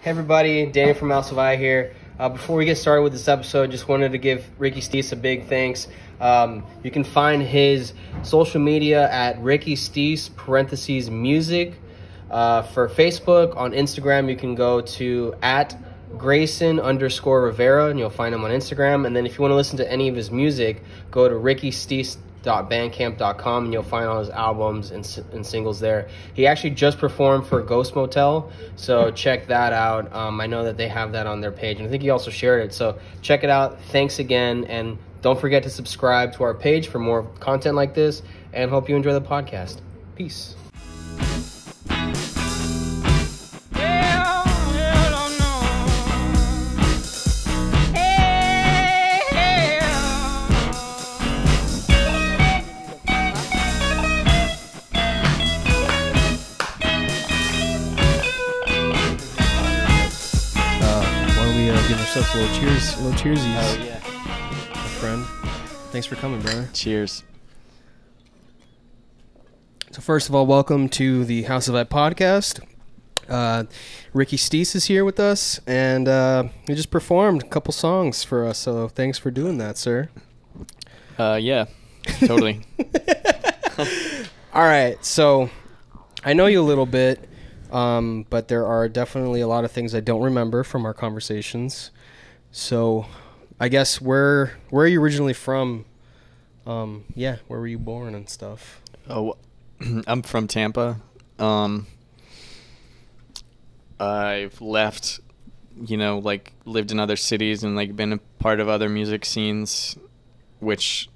Hey everybody, Danny from Alsavai here. Before we get started with this episode, just wanted to give Ricky Steece a big thanks. You can find his social media at Ricky Steece _music. For Facebook, on Instagram, you can go to @Grayson_Rivera and you'll find him on Instagram. And then if you want to listen to any of his music, go to rickysteece.bandcamp.com and you'll find all his albums and singles there. He actually just performed for Ghost Motel, so check that out. I know that they have that on their page, and I think he also shared it, so check it out. Thanks again, and don't forget to subscribe to our page for more content like this, and hope you enjoy the podcast. Peace. Give ourselves a little cheersies. Oh yeah, my friend. Thanks for coming, brother. Cheers. So first of all, welcome to the House of Ed podcast. Ricky Steece is here with us, and he just performed a couple songs for us. So thanks for doing that, sir. Yeah, totally. All right, so I know you a little bit. But there are definitely a lot of things I don't remember from our conversations. So I guess where are you originally from? Where were you born and stuff? Oh, I'm from Tampa. I've left, lived in other cities and been a part of other music scenes, which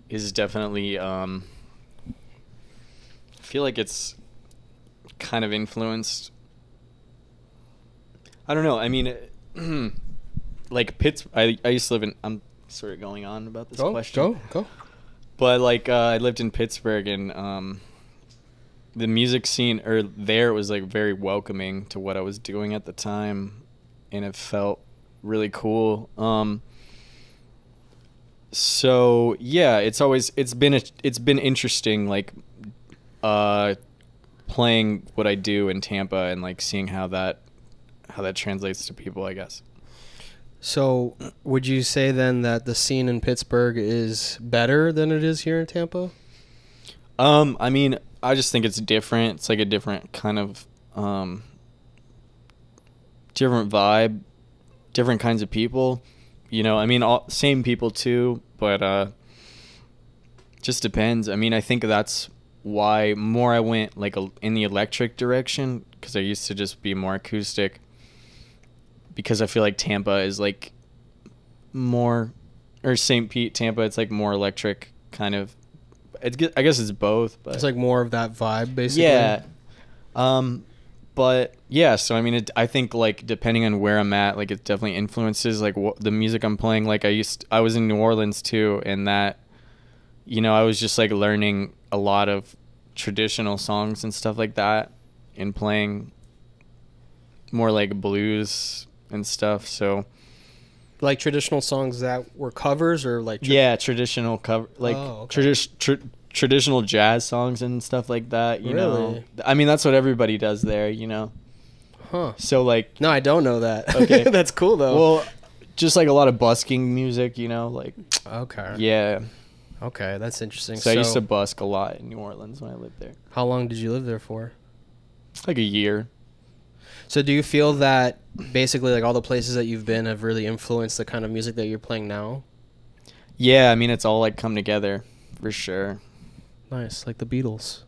is definitely, I feel like it's kind of influenced. I don't know. I mean, Pittsburgh. I used to live in. I'm sort of going on about this question. Go. But I lived in Pittsburgh, and the music scene there was very welcoming to what I was doing at the time, and it felt really cool. So yeah, it's been interesting playing what I do in Tampa and seeing how that translates to people, I guess. So would you say then that the scene in Pittsburgh is better than it is here in Tampa? I mean, I just think it's different. It's a different kind of different vibe, different kinds of people. I mean, same people too, but just depends. I mean, I think that's why more I went in the electric direction, because I used to just be more acoustic, because I feel like Tampa is more, or St. Pete, Tampa, it's more electric kind of. I guess it's both, but it's more of that vibe basically. Yeah. But yeah, so I mean, I think depending on where I'm at, it definitely influences the music I'm playing. I was in New Orleans too, and that, I was just learning a lot of traditional songs and stuff like that, and playing more blues and stuff. So traditional songs that were covers, or traditional cover, traditional jazz songs and stuff like that, you know. I mean, that's what everybody does there, Huh. So no, I don't know that. Okay. That's cool though. Well, just a lot of busking music, Okay. Yeah. Okay, that's interesting. So I used to busk a lot in New Orleans when I lived there. How long did you live there for? A year. So do you feel that basically all the places that you've been have really influenced the kind of music that you're playing now? Yeah, I mean, it's all come together for sure. Nice, like the Beatles.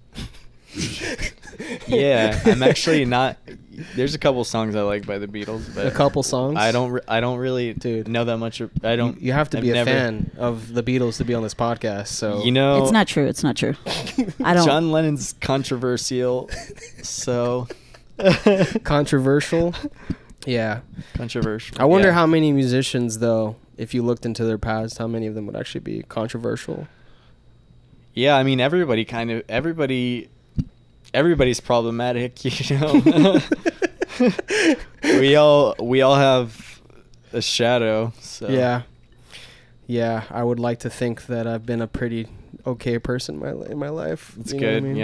Yeah, I'm actually not. There's a couple songs I like by the Beatles, but a couple songs. I don't really know that much. I don't. You have to be a fan of the Beatles to be on this podcast. So it's not true. It's not true. I don't. John Lennon's controversial. So controversial. Yeah, controversial. I wonder how many musicians, though, if you looked into their past, how many of them would actually be controversial. Yeah, I mean, everybody's problematic, we all have a shadow. So yeah, I would like to think that I've been a pretty okay person in my life. It's good. I mean?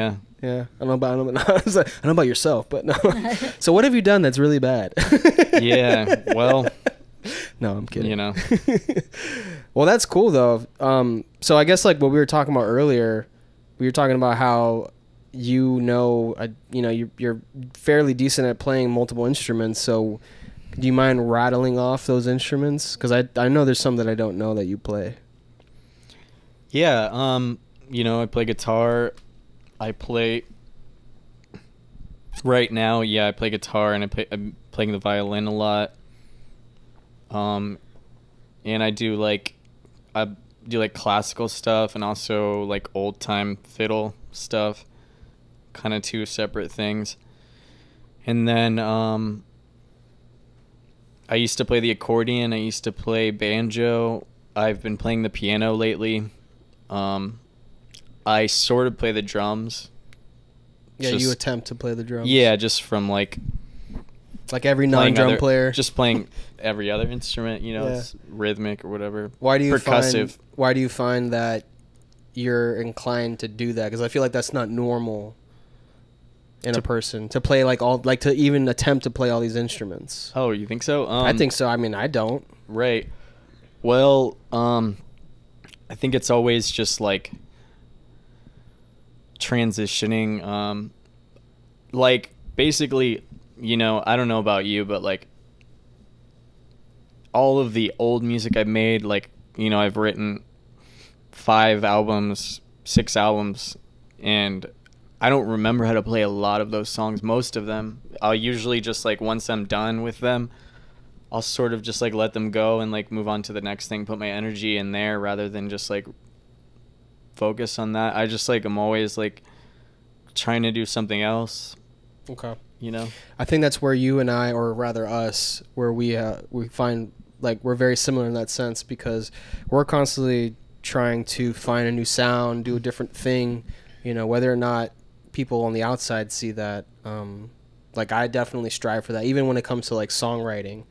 Yeah, I don't know about I don't know about yourself, but no. So what have you done that's really bad? Yeah, well, no, I'm kidding. you know. Well, that's cool though. So I guess like what we were talking about earlier, we were talking about how you're fairly decent at playing multiple instruments. So do you mind rattling off those instruments? Because I know there's some that I don't know that you play. Yeah, I play guitar. I play right now. Yeah, I play guitar and I'm playing the violin a lot. And I do like classical stuff and also like old time fiddle stuff, kind of two separate things. And then I used to play the accordion. I used to play banjo. I've been playing the piano lately. I sort of play the drums. Yeah, you attempt to play the drums. Yeah, just from like every non-drum player. Just playing every other instrument, it's rhythmic or whatever. Why do you percussive. Why do you find that you're inclined to do that? Because I feel like that's not normal in a person to play to even attempt to play all these instruments. Oh, you think so? I think so. I mean, I don't. Right. Well, I think it's always just like transitioning. Like basically, I don't know about you, but like all of the old music I've made, like, I've written 5 albums, 6 albums, and I don't remember how to play a lot of those songs, most of them. I'll usually just like, once I'm done with them, I'll sort of just like let them go and like move on to the next thing, put my energy in there rather than just like focus on that. I just like, I'm always like trying to do something else. Okay. I think that's where you and I, or rather us, where we find like we're very similar in that sense, because we're constantly trying to find a new sound, do a different thing, whether or not people on the outside see that. Like I definitely strive for that, even when it comes to like songwriting.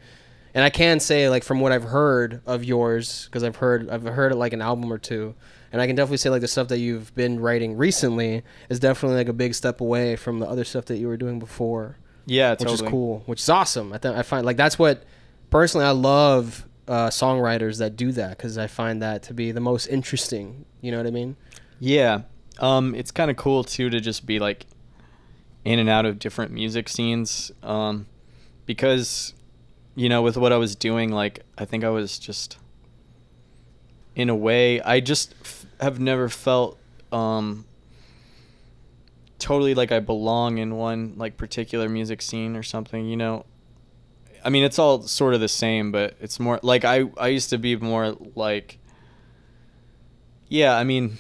And I can say, like, from what I've heard of yours, because I've heard like an album or two, and I can definitely say like the stuff that you've been writing recently is definitely like a big step away from the other stuff that you were doing before. Yeah, which totally. is cool, which is awesome. I find like that's what personally I love songwriters that do that, because I find that to be the most interesting. You know what I mean? Yeah, it's kind of cool too to just be like in and out of different music scenes, because with what I was doing, like I think I was just in a way I just have never felt totally like I belong in one like particular music scene or something. I mean, it's all sort of the same, but it's more like I used to be more like, yeah, I mean,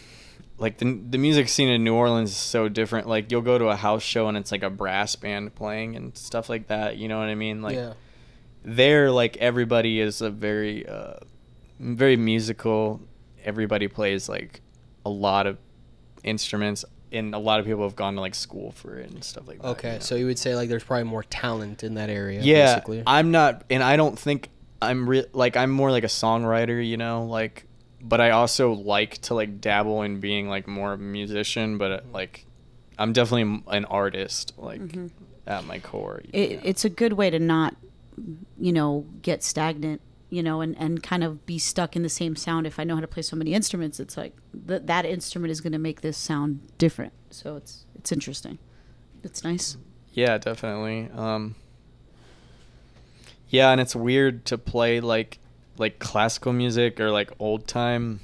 like the music scene in New Orleans is so different. Like you'll go to a house show and it's like a brass band playing and stuff like that. You know what I mean? Like there, like everybody is a very, very musical. Everybody plays like a lot of instruments, and a lot of people have gone to like school for it and stuff like that. Okay, so you would say like there's probably more talent in that area. Yeah, basically. I'm not, and I don't think I'm I'm more like a songwriter, like, but I also like to like dabble in being like more of a musician, but like I'm definitely an artist, like at my core. It's a good way to not, get stagnant, and kind of be stuck in the same sound. If I know how to play so many instruments, it's like that instrument is going to make this sound different. So it's interesting. It's nice. Yeah, definitely. Yeah, and it's weird to play like classical music or like old time.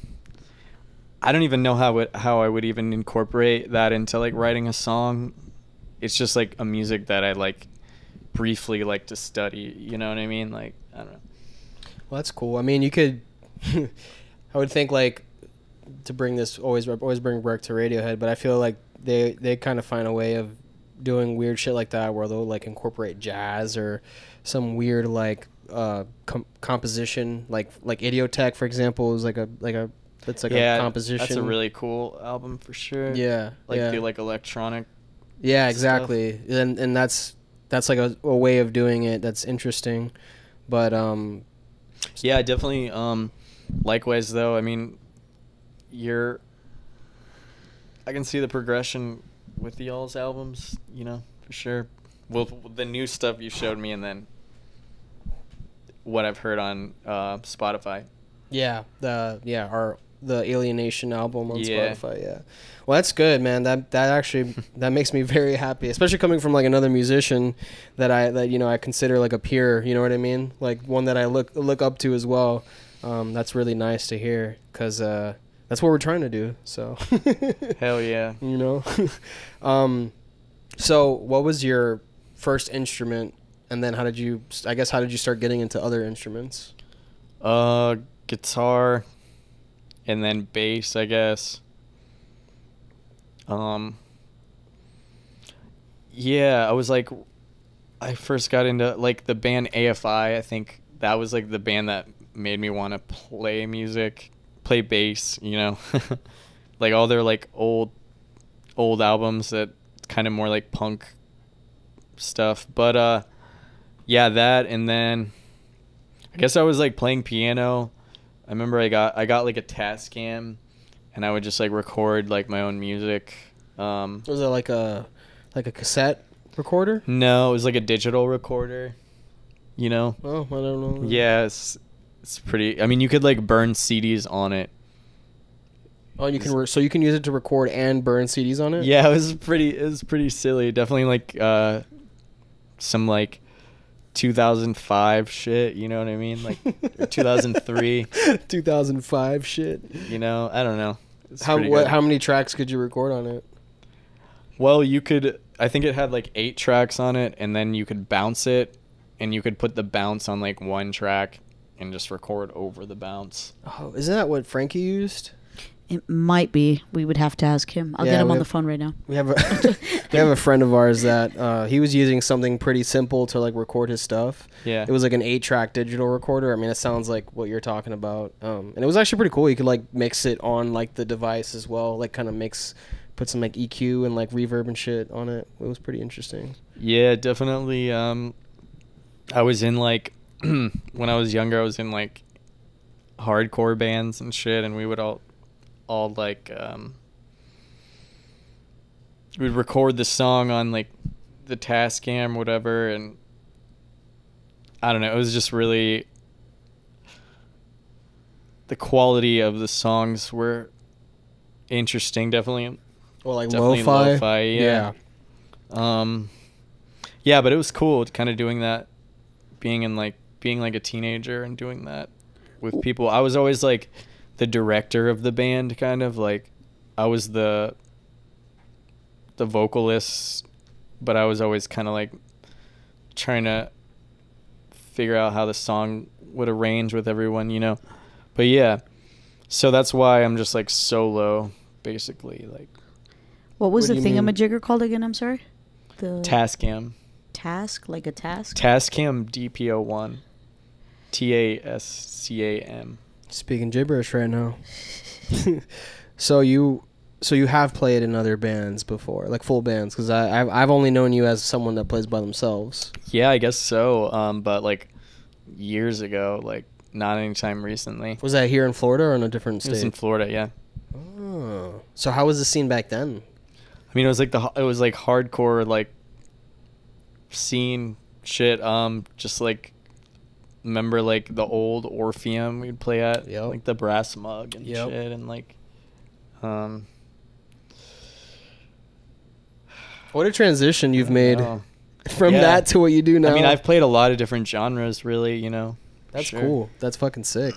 I don't even know how I would even incorporate that into like writing a song. It's just like a music that I like briefly like to study. You know what I mean? Like, I don't know. Well, that's cool. I mean, you could. I would think like to bring this always bring back to Radiohead, but I feel like they kind of find a way of doing weird shit like that, where they'll like incorporate jazz or some weird like composition, like Idiotech, for example, is like a that's like a composition. That's a really cool album for sure. Yeah, do like electronic. Yeah, exactly. Stuff. And that's like a way of doing it that's interesting, but yeah, definitely. Likewise, though, I mean, I can see the progression with y'all's albums, you know, for sure. Well, the new stuff you showed me, and then what I've heard on Spotify. Yeah, the Alienation album on Yeah. Spotify. Yeah, well, that's good, man. That actually that makes me very happy, especially coming from like another musician that I consider like a peer. You know what I mean? Like one that I look up to as well. That's really nice to hear, because that's what we're trying to do. So Hell yeah. you know. So what was your first instrument, and then how did you start getting into other instruments? Guitar, and then bass, I guess. Yeah, I first got into like the band AFI. I think that was like the band that made me want to play bass, you know. Like all their like old albums, that kind of more like punk stuff. But yeah, that, and then I guess I was like playing piano. I remember I got like a Tascam, and I would just like record like my own music. Was it like a cassette recorder? No, it was like a digital recorder, you know. Oh, I don't know. Yeah, it's pretty. I mean, you could like burn CDs on it. Oh, you can so you can use it to record and burn CDs on it? Yeah, it was pretty silly. Definitely like some like 2005 shit, you know what I mean? Like or 2003. 2005 shit. You know, I don't know. It's How pretty good. how many tracks could you record on it? Well, I think it had like 8 tracks on it, and then you could bounce it, and you could put the bounce on like one track and just record over the bounce. Oh, isn't that what Frankie used? It might be. We would have to ask him. I'll Yeah, get him we on have- the phone right now. We have a friend of ours that he was using something pretty simple to like record his stuff. Yeah. It was like an 8-track digital recorder. I mean, it sounds like what you're talking about. And it was actually pretty cool. You could like mix it on like the device as well, like kind of put some like EQ and like reverb and shit on it. It was pretty interesting. Yeah, definitely. I was in like when I was younger, I was in like hardcore bands and shit, and we would all like we'd record the song on like the Tascam, whatever, and I don't know, it was just really, the quality of the songs were interesting, definitely Well, like lo-fi, yeah. Yeah, but it was cool kind of doing that, being like a teenager and doing that with people. I was always like the director of the band, kind of like I was the vocalist, but I was always kind of like trying to figure out how the song would arrange with everyone, you know. But yeah, so that's why I'm just like solo, basically. Like, What was What the do you mean? thingamajigger called again? I'm sorry. The Tascam. task, like a task. Tascam DPO1. TASCAM. Speaking gibberish right now. So you have played in other bands before, like full bands, because I've only known you as someone that plays by themselves. Yeah, I guess so. But like years ago, like not anytime recently. Was that here in Florida or in a different It was in state? Florida, yeah. Oh, so how was the scene back then? I mean, it was like hardcore like scene shit. Just like remember like the old Orpheum we'd play at, Yep. like the Brass Mug and Yep. shit, and like What a transition you've made know. from Yeah. that to what you do now. I mean, I've played a lot of different genres, really, you know. That's Sure. cool. That's fucking sick.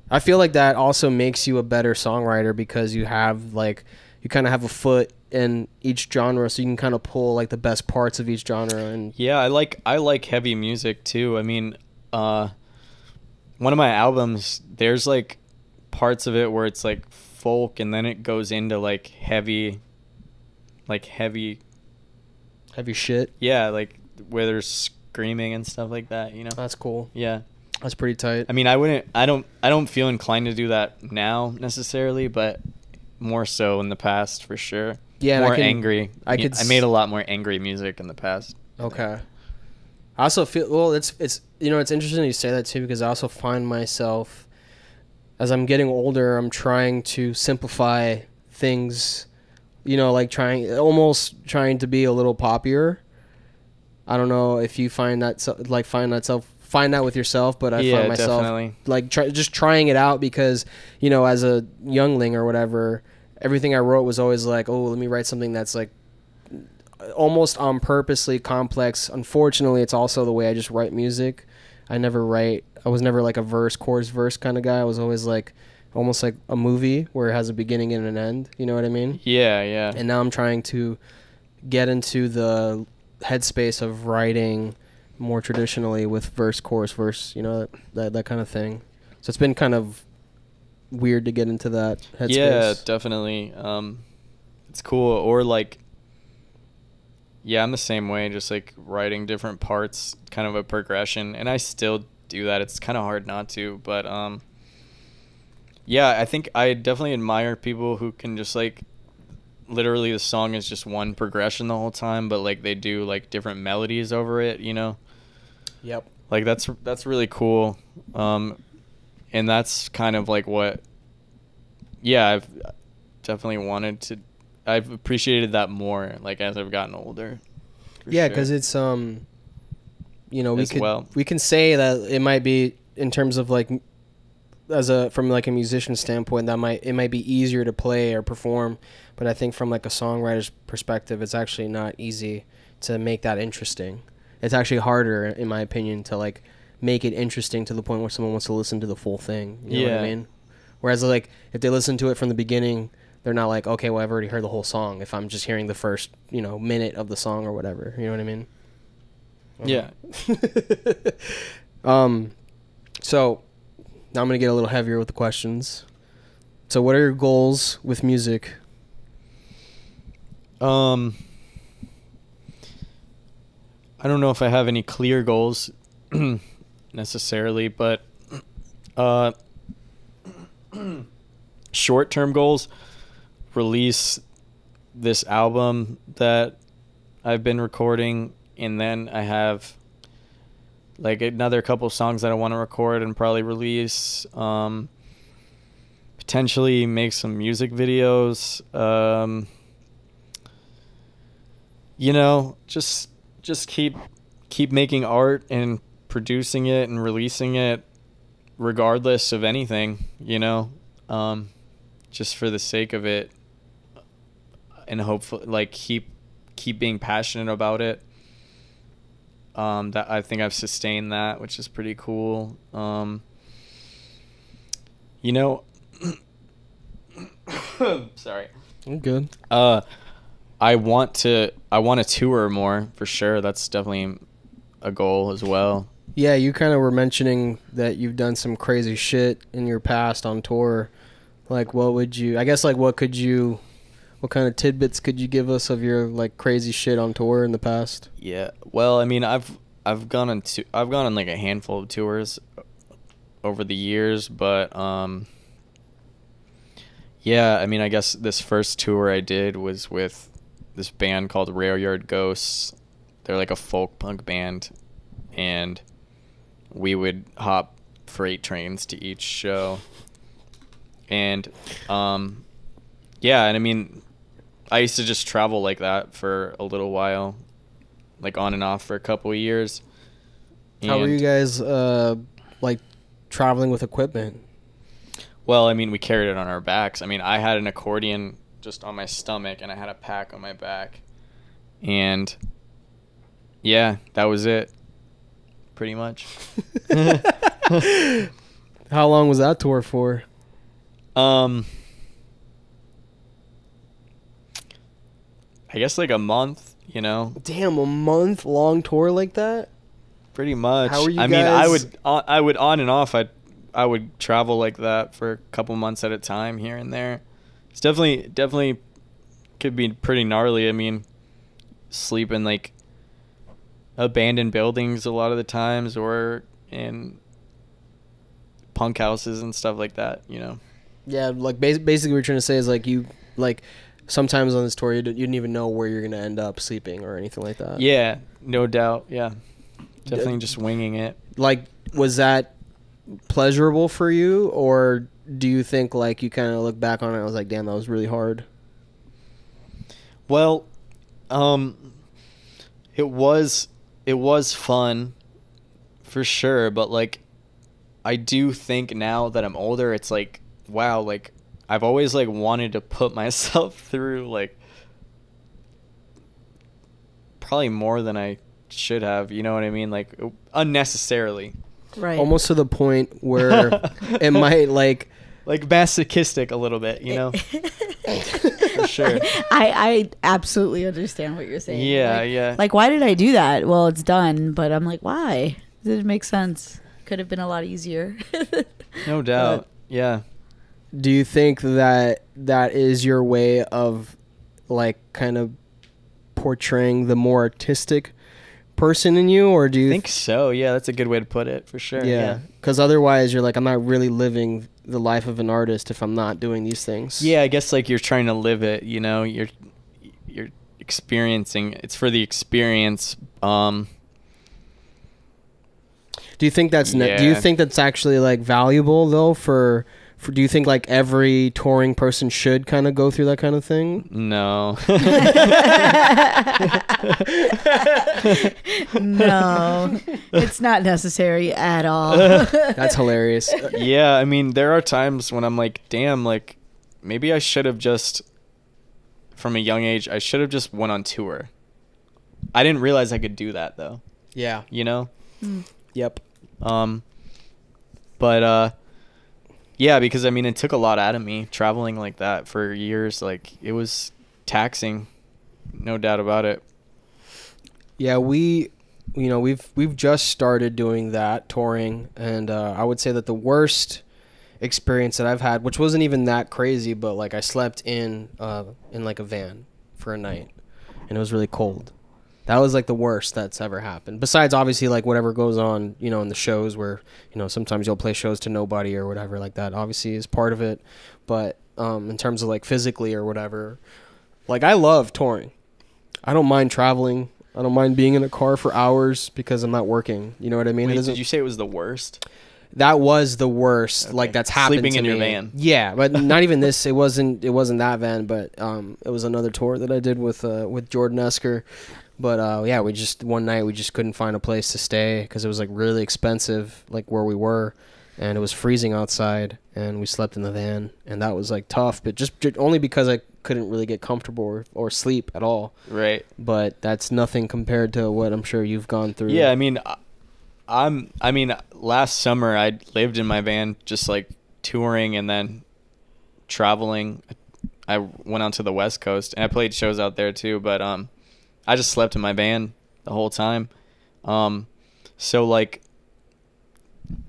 I feel like that also makes you a better songwriter, because you have like, you kind of have a foot in each genre, so you can kind of pull like the best parts of each genre. And Yeah, I like heavy music too. I mean, one of my albums, there's like parts of it where it's like folk, and then it goes into like heavy, heavy shit. yeah, like where there's screaming and stuff like that, you know. That's cool. Yeah. That's pretty tight. I mean, I don't feel inclined to do that now necessarily, but more so in the past for sure. Yeah, and more I can- angry. I could I made a lot more angry music in the past. Okay. I also feel, well, it's it's interesting you say that too, because I also find myself, as I'm getting older, I'm trying to simplify things you know, like almost trying to be a little poppier. I don't know if you find that find that with yourself, but I find myself definitely. like just trying it out because, you know, as a youngling or whatever, everything I wrote was always like, oh, let me write something that's like almost on purposely complex. Unfortunately, it's also the way I just write music. I was never like a verse, chorus, verse kind of guy. I was always like almost like a movie where it has a beginning and an end. You know what I mean? Yeah, yeah. And now I'm trying to get into the headspace of writing more traditionally with verse, chorus, verse, you know, that kind of thing. So it's been kind of weird to get into that headspace. Yeah, definitely. It's cool. Or like, yeah, I'm the same way, just like writing different parts, kind of a progression. And I still do that. It's kind of hard not to, but yeah, I think I definitely admire people who can just like literally the song is just one progression the whole time, but like they do like different melodies over it, you know? Yep. Like that's really cool. And that's kind of like what, yeah, I've definitely I've appreciated that more, like as I've gotten older. Yeah, because it's you know, we can say that it might be in terms of like from like a musician standpoint it might be easier to play or perform, but I think from like a songwriter's perspective, it's actually not easy to make that interesting. It's actually harder, in my opinion, to like make it interesting to the point where someone wants to listen to the full thing. You know what I mean? Whereas like if they listen to it from the beginning, they're not like, okay, well, I've already heard the whole song if I'm just hearing the first, you know, minute of the song or whatever. You know what I mean? Yeah. So now I'm going to get a little heavier with the questions. So what are your goals with music? I don't know if I have any clear goals necessarily, but short-term goals, release this album that I've been recording, and then I have like another couple songs that I want to record and probably release, potentially make some music videos, you know, just keep making art and producing it and releasing it regardless of anything, you know, just for the sake of it, and hopefully like keep being passionate about it. That I think I've sustained that, which is pretty cool. You know, sorry. I'm good. I want to tour more for sure. That's definitely a goal as well. Yeah, you kind of were mentioning that you've done some crazy shit in your past on tour. Like, what kind of tidbits could you give us of your like crazy shit on tour in the past? Yeah. Well, I mean, I've gone on like a handful of tours over the years, but yeah, I mean, I guess this first tour I did was with this band called Railyard Ghosts. They're like a folk punk band, and we would hop freight trains to each show. And yeah, and I mean, I used to just travel like that for a little while, like on and off for a couple of years. How were you guys like traveling with equipment? Well, I mean, we carried it on our backs. I mean, I had an accordion just on my stomach, and I had a pack on my back. And yeah, that was it. Pretty much. How long was that tour for? I guess like a month, you know. Damn, a month long tour like that? Pretty much. How are you I guys? mean, I would on and off. I would travel like that for a couple months at a time here and there. It's definitely could be pretty gnarly. I mean, sleep in like abandoned buildings a lot of the times, or in punk houses and stuff like that, you know. Yeah, like basically what you're trying to say is like you like sometimes on this tour you didn't even know where you're gonna end up sleeping or anything like that. Yeah, no doubt. Yeah, definitely just winging it. Like, was that pleasurable for you, or do you think like you kind of look back on it and was like, damn, that was really hard? Well, it was fun for sure, but like I do think now that I'm older, it's like, wow, like I've always like wanted to put myself through like probably more than I should have, you know what I mean? Like unnecessarily. Right. Almost to the point where it might like masochistic a little bit, you know? For sure. I absolutely understand what you're saying. Yeah, like, yeah. Like, why did I do that? Well, it's done, but I'm like, why? Didn't make sense. Could have been a lot easier. No doubt. Yeah. do you think that that is your way of like kind of portraying the more artistic person in you, or do you I think so? Yeah, that's a good way to put it, for sure. Yeah, because otherwise you're like, I'm not really living the life of an artist if I'm not doing these things. Yeah, I guess like you're trying to live it, you know, you're experiencing, it's for the experience. Do you think that's do you Yeah. think that's actually like valuable though for do you think like every touring person should kind of go through that kind of thing? No. No, it's not necessary at all. That's hilarious. Yeah, I mean, there are times when I'm like, damn, like maybe I should have just, from a young age, I should have just went on tour. I didn't realize I could do that though, Yeah. you know? Yep. But yeah, because I mean, it took a lot out of me traveling like that for years. Like it was taxing, no doubt about it. Yeah, we've just started doing that, touring, and I would say that the worst experience that I've had, which wasn't even that crazy, but like I slept in like a van for a night, and it was really cold. That was like the worst that's ever happened. Besides, obviously, like whatever goes on, you know, in the shows where, you know, sometimes you'll play shows to nobody or whatever like that. Obviously, is part of it. But in terms of like physically or whatever, like I love touring. I don't mind traveling. I don't mind being in a car for hours because I'm not working. You know what I mean? Wait, It doesn't- did you say it was the worst? That was the worst. Okay. Like that's happened Sleeping to in me. your van. Yeah, but not even this. It wasn't that van, but it was another tour that I did with Jordan Esker. But yeah, one night we just couldn't find a place to stay because it was like really expensive, like where we were, and it was freezing outside, and we slept in the van, and that was like tough. But just only because I couldn't really get comfortable or sleep at all. Right. But that's nothing compared to what I'm sure you've gone through. Yeah, I mean, last summer I lived in my van, just like touring and then traveling. I went out to the West Coast and I played shows out there too, but I just slept in my van the whole time. So like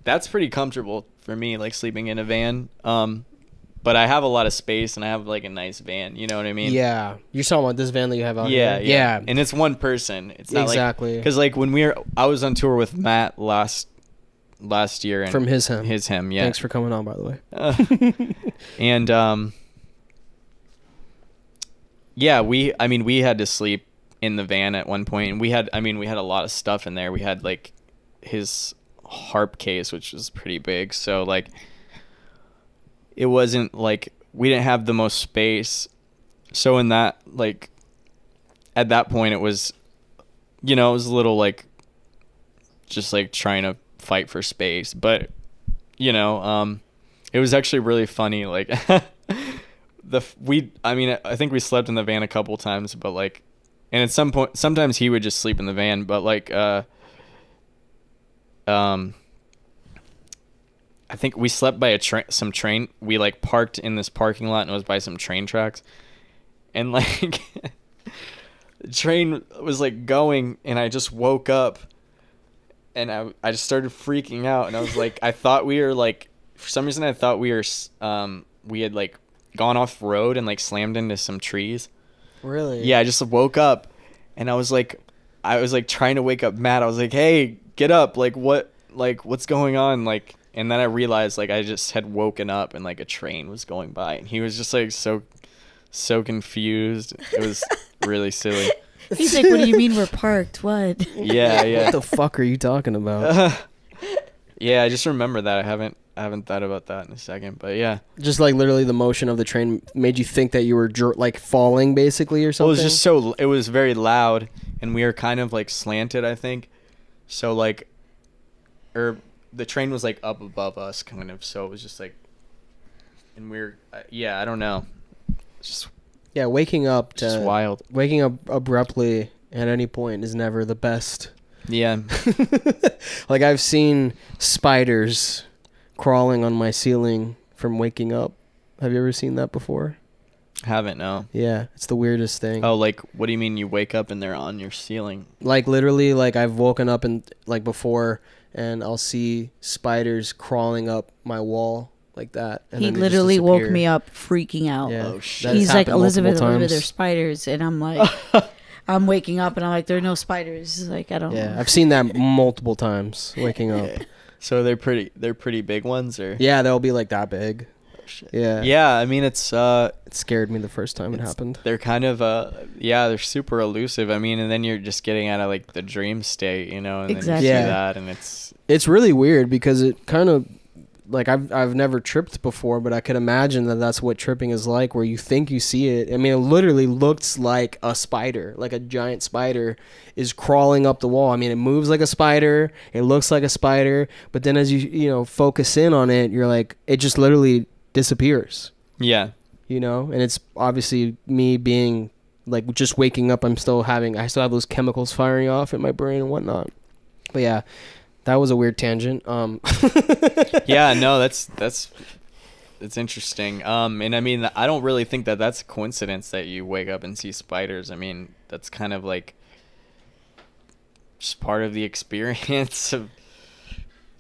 that's pretty comfortable for me, like sleeping in a van. But I have a lot of space and I have like a nice van, you know what I mean? Yeah, you're talking about this van that you have out Yeah, here. yeah. And it's one person. It's not exactly. Because like when I was on tour with Matt last year. And From His Hem. His Hem, yeah. Thanks for coming on, by the way. And yeah, we had to sleep in the van at one point, and we had a lot of stuff in there. We had like his harp case, which was pretty big, so like it wasn't like we didn't have the most space. So in that, like at that point, it was, you know, it was a little like just like trying to fight for space, but you know, it was actually really funny. Like I think we slept in the van a couple times, but like, and at some point, sometimes he would just sleep in the van, but like, I think we slept by some train. We like parked in this parking lot and it was by some train tracks, and like the train was like going, and I just woke up, and I just started freaking out, and I was like, I thought we were like, for some reason I thought we had like gone off road and like slammed into some trees. Really? Yeah, I just woke up, and I was like trying to wake up Matt. I was like, hey, get up, what's going on, like. And then I realized like I just had woken up and like a train was going by, and he was just like so confused. It was really silly. He's like, what do you mean we're parked? What? Yeah. What the fuck are you talking about? Yeah, I just remember that. haven't thought about that in a second, but yeah. Just like literally the motion of the train made you think that you were like falling basically or something? Well, it was very loud, and we were kind of like slanted, I think. So like, the train was like up above us kind of, so it was just like, and yeah, I don't know. It's just yeah, waking up just wild. Waking up abruptly at any point is never the best. Yeah. Like I've seen spiders crawling on my ceiling from waking up. Have you ever seen that before? Haven't, no. Yeah, it's the weirdest thing. Oh, like, what do you mean you wake up and they're on your ceiling? Like literally, like I've woken up and like before, and I'll see spiders crawling up my wall like that. And He then they just literally woke disappear. me up freaking out. Yeah. Oh, shit. That He's has like, happened multiple Elizabeth, times. there's spiders. And I'm like, I'm waking up and I'm like, there are no spiders. Like, I don't Yeah, know. I've seen that multiple times waking up. So they're pretty big ones, or? Yeah, they'll be like that big. Oh, shit. Yeah. Yeah, I mean, it scared me the first time it happened. They're kind of they're super elusive. I mean, and then you're just getting out of like the dream state, you know, and Exactly. then you see Yeah. that, and it's It's really weird because it kind of like I've never tripped before, but I could imagine that that's what tripping is like, where you think you see it. I mean, it literally looks like a spider, like a giant spider is crawling up the wall. I mean, it moves like a spider, it looks like a spider, but then as you focus in on it, you're like, it just literally disappears. yeah. And it's obviously me being like just waking up. I still have those chemicals firing off in my brain and whatnot. But yeah, that was a weird tangent. Yeah, no, that's interesting. And I mean, I don't really think that that's a coincidence that you wake up and see spiders. I mean, that's kind of like just part of the experience of,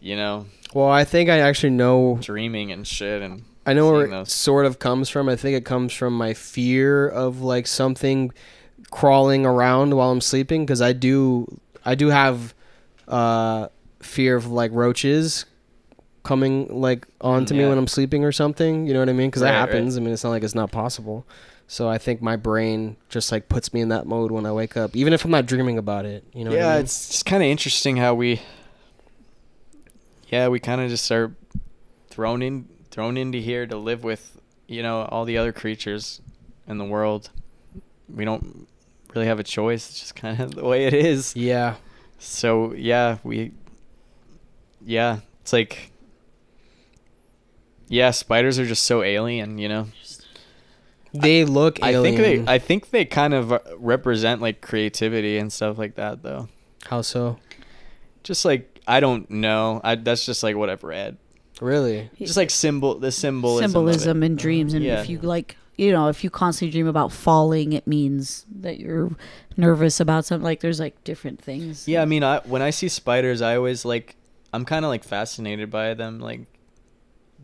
Well, I think I actually know. dreaming and shit. And I know where seeing it those. sort of comes from. I think it comes from my fear of like something crawling around while I'm sleeping, because I do have fear of like roaches coming like onto me Yeah. when I'm sleeping or something. You know what I mean? Because that Right, happens. right. I mean, it's not like it's not possible. So I think my brain just like puts me in that mode when I wake up, even if I'm not dreaming about it. You know? Yeah, what I mean? it's just kind of interesting how we kind of just are thrown into here to live with, all the other creatures in the world. We don't really have a choice. It's just kind of the way it is. Yeah. So it's like, spiders are just so alien, They look alien. I think they kind of represent like creativity and stuff like that, though. How so? Just like, I don't know. That's just like what I've read. Really? Just like symbolism of it. in dreams. And Yeah. if you like, if you constantly dream about falling, it means that you're nervous about something. Like there's like different things. Yeah, I mean, when I see spiders, I always like, I'm kind of like fascinated by them. Like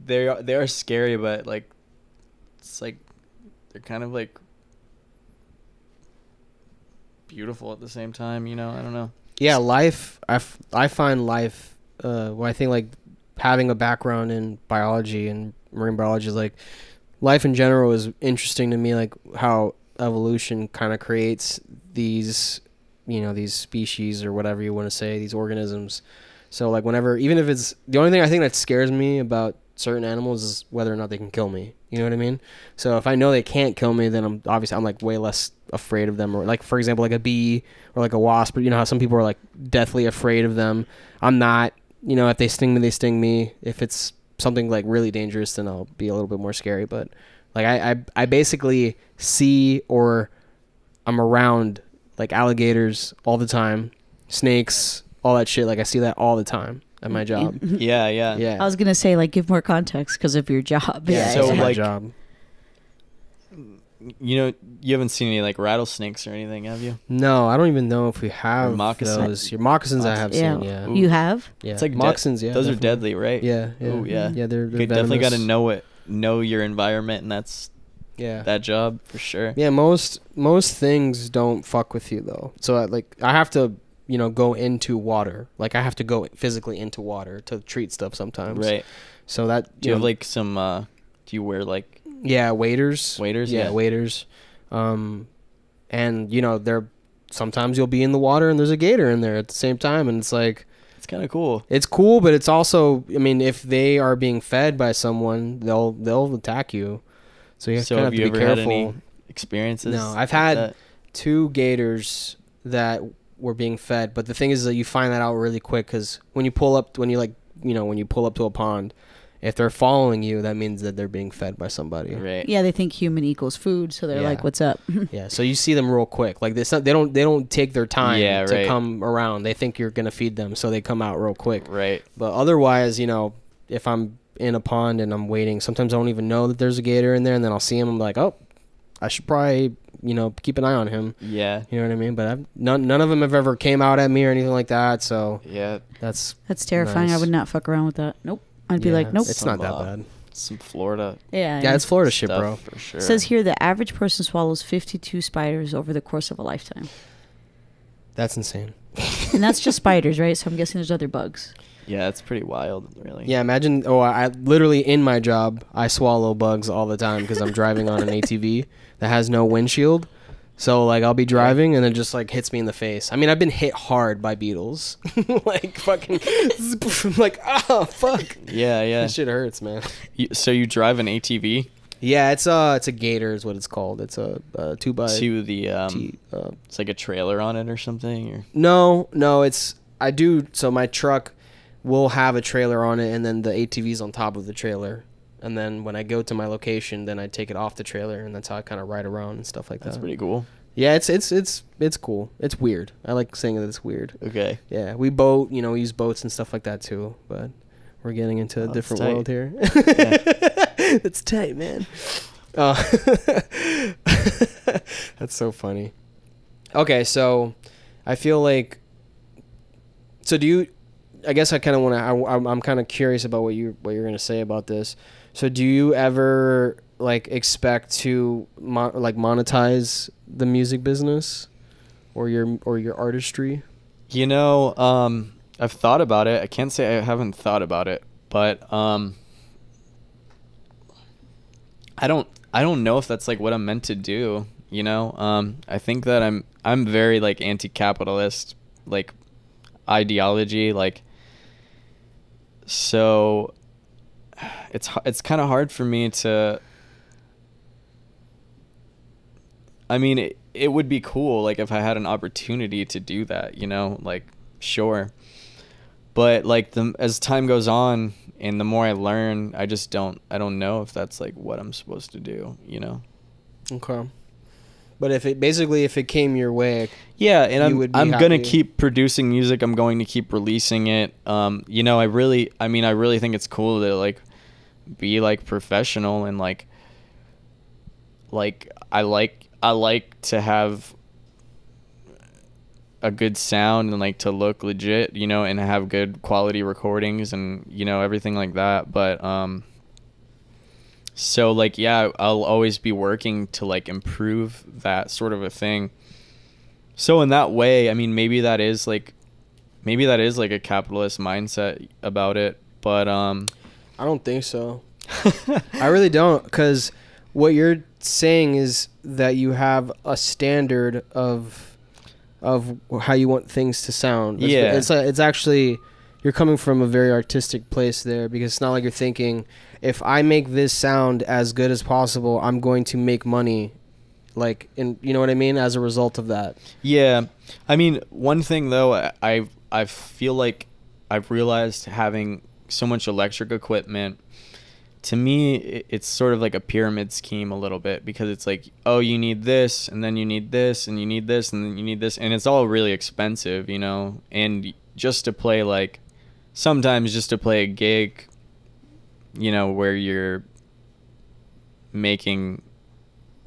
they are scary, but like it's like they're kind of like beautiful at the same time. I don't know. Yeah, life. I find life. Well, I think like having a background in biology and marine biology is like life in general is interesting to me. Like how evolution kind of creates these, these species or whatever you want to say, these organisms. So like even if it's the only thing I think that scares me about certain animals is whether or not they can kill me. You know what I mean? So if I know they can't kill me, then I'm like way less afraid of them. Or like, for example, like a bee or like a wasp, or how some people are like deathly afraid of them. I'm not. If they sting me, they sting me. If it's something like really dangerous, then I'll be a little bit more scary. But like I basically see, or I'm around like alligators all the time, snakes, all that shit. Like I see that all the time at my job. Yeah. Yeah. I was gonna say like give more context because of your job. Yeah. So, it's my like, job. You haven't seen any like rattlesnakes or anything, have you? No, I don't even know if we have Or moccasins. those. Your moccasins I have seen. Yeah. You have? Yeah. It's like moccasins. Yeah. Those definitely. are deadly, right? Yeah. Yeah. Ooh, yeah. Yeah. They're You definitely got to venomous. know your environment, and that's Yeah. that job for sure. Yeah, most things don't fuck with you though. So I have to, go into water. Like I have to go physically into water to treat stuff sometimes. Right. So that Do you have like some? Do you wear like? yeah, waders. Waders, Yeah, yeah. waders. And they're sometimes you'll be in the water and there's a gator in there at the same time, and it's like It's kind of cool. It's cool, but it's also, I mean, if they are being fed by someone, they'll attack you. So you kind of have to be careful. Had any experiences? No, I've had 2 gators that were being fed, but the thing is that you find that out really quick, because when you pull up to a pond, if they're following you, that means that they're being fed by somebody. Right. Yeah, they think human equals food, so they're like, "What's up?" Yeah, so you see them real quick. Like they don't take their time to right. come around. They think you're gonna feed them, so they come out real quick. Right. But otherwise, if I'm in a pond and I'm waiting, sometimes I don't even know that there's a gator in there, and then I'll see him. I'm like, oh, I should probably keep an eye on him. Yeah. You know what I mean? But none of them have ever came out at me or anything like that. So yeah, that's terrifying. nice. I would not fuck around with that. Nope. I'd be like, nope. It's not that bad. Some Florida. Yeah, it's Florida shit, stuff, bro. For sure. It says here the average person swallows 52 spiders over the course of a lifetime. That's insane. And that's just spiders, right? So I'm guessing there's other bugs. Yeah, it's pretty wild, really. Yeah, imagine. Oh, I literally in my job, I swallow bugs all the time because I'm driving on an ATV that has no windshield. So like I'll be driving and it just like hits me in the face. I mean, I've been hit hard by beetles, like fucking, like oh fuck. Yeah, yeah. That shit hurts, man. So you drive an ATV? Yeah, it's a gator is what it's called. It's a 2x. To the it's like a trailer on it or something. Or No, I do. So my truck will have a trailer on it, and then the ATV's on top of the trailer. And then when I go to my location, then I take it off the trailer, and that's how I kind of ride around and stuff like that. That's pretty cool. Yeah, it's cool. It's weird. I like saying that it's weird. Okay. Yeah, we boat. We use boats and stuff like that too. But we're getting into a different world here. That's tight, man. That's so funny. Okay, so I feel like. So do you? I guess I kind of want to. I'm kind of curious about what you're gonna say about this. So do you ever like expect to monetize the music business or your artistry? I've thought about it. I can't say I haven't thought about it, but I don't know if that's like what I'm meant to do. I think that I'm very like anti-capitalist, like ideology, like. So it's kind of hard for me to. I mean, it would be cool, like, if I had an opportunity to do that, like, sure. But, like, as time goes on and the more I learn, I don't know if that's, like, what I'm supposed to do, Okay. But if it came your way, yeah, and I'm happy. Gonna keep producing music. I'm going to keep releasing it. I really think it's cool to like be like professional and like I like to have a good sound and like to look legit, and have good quality recordings and everything like that. But so like, yeah, I'll always be working to like improve that sort of a thing. So in that way, I mean, maybe that is like a capitalist mindset about it, but I don't think so. I really don't, because what you're saying is that you have a standard of how you want things to sound. It's actually, you're coming from a very artistic place there, because it's not like you're thinking, if I make this sound as good as possible, I'm going to make money, like, you know what I mean, as a result of that. Yeah. I mean, one thing though, I feel like I've realized, having so much electric equipment, to me it's sort of like a pyramid scheme a little bit, because it's like, oh, you need this, and then you need this, and you need this, and then you need this, and it's all really expensive, and just to play, like, sometimes just to play a gig, where you're making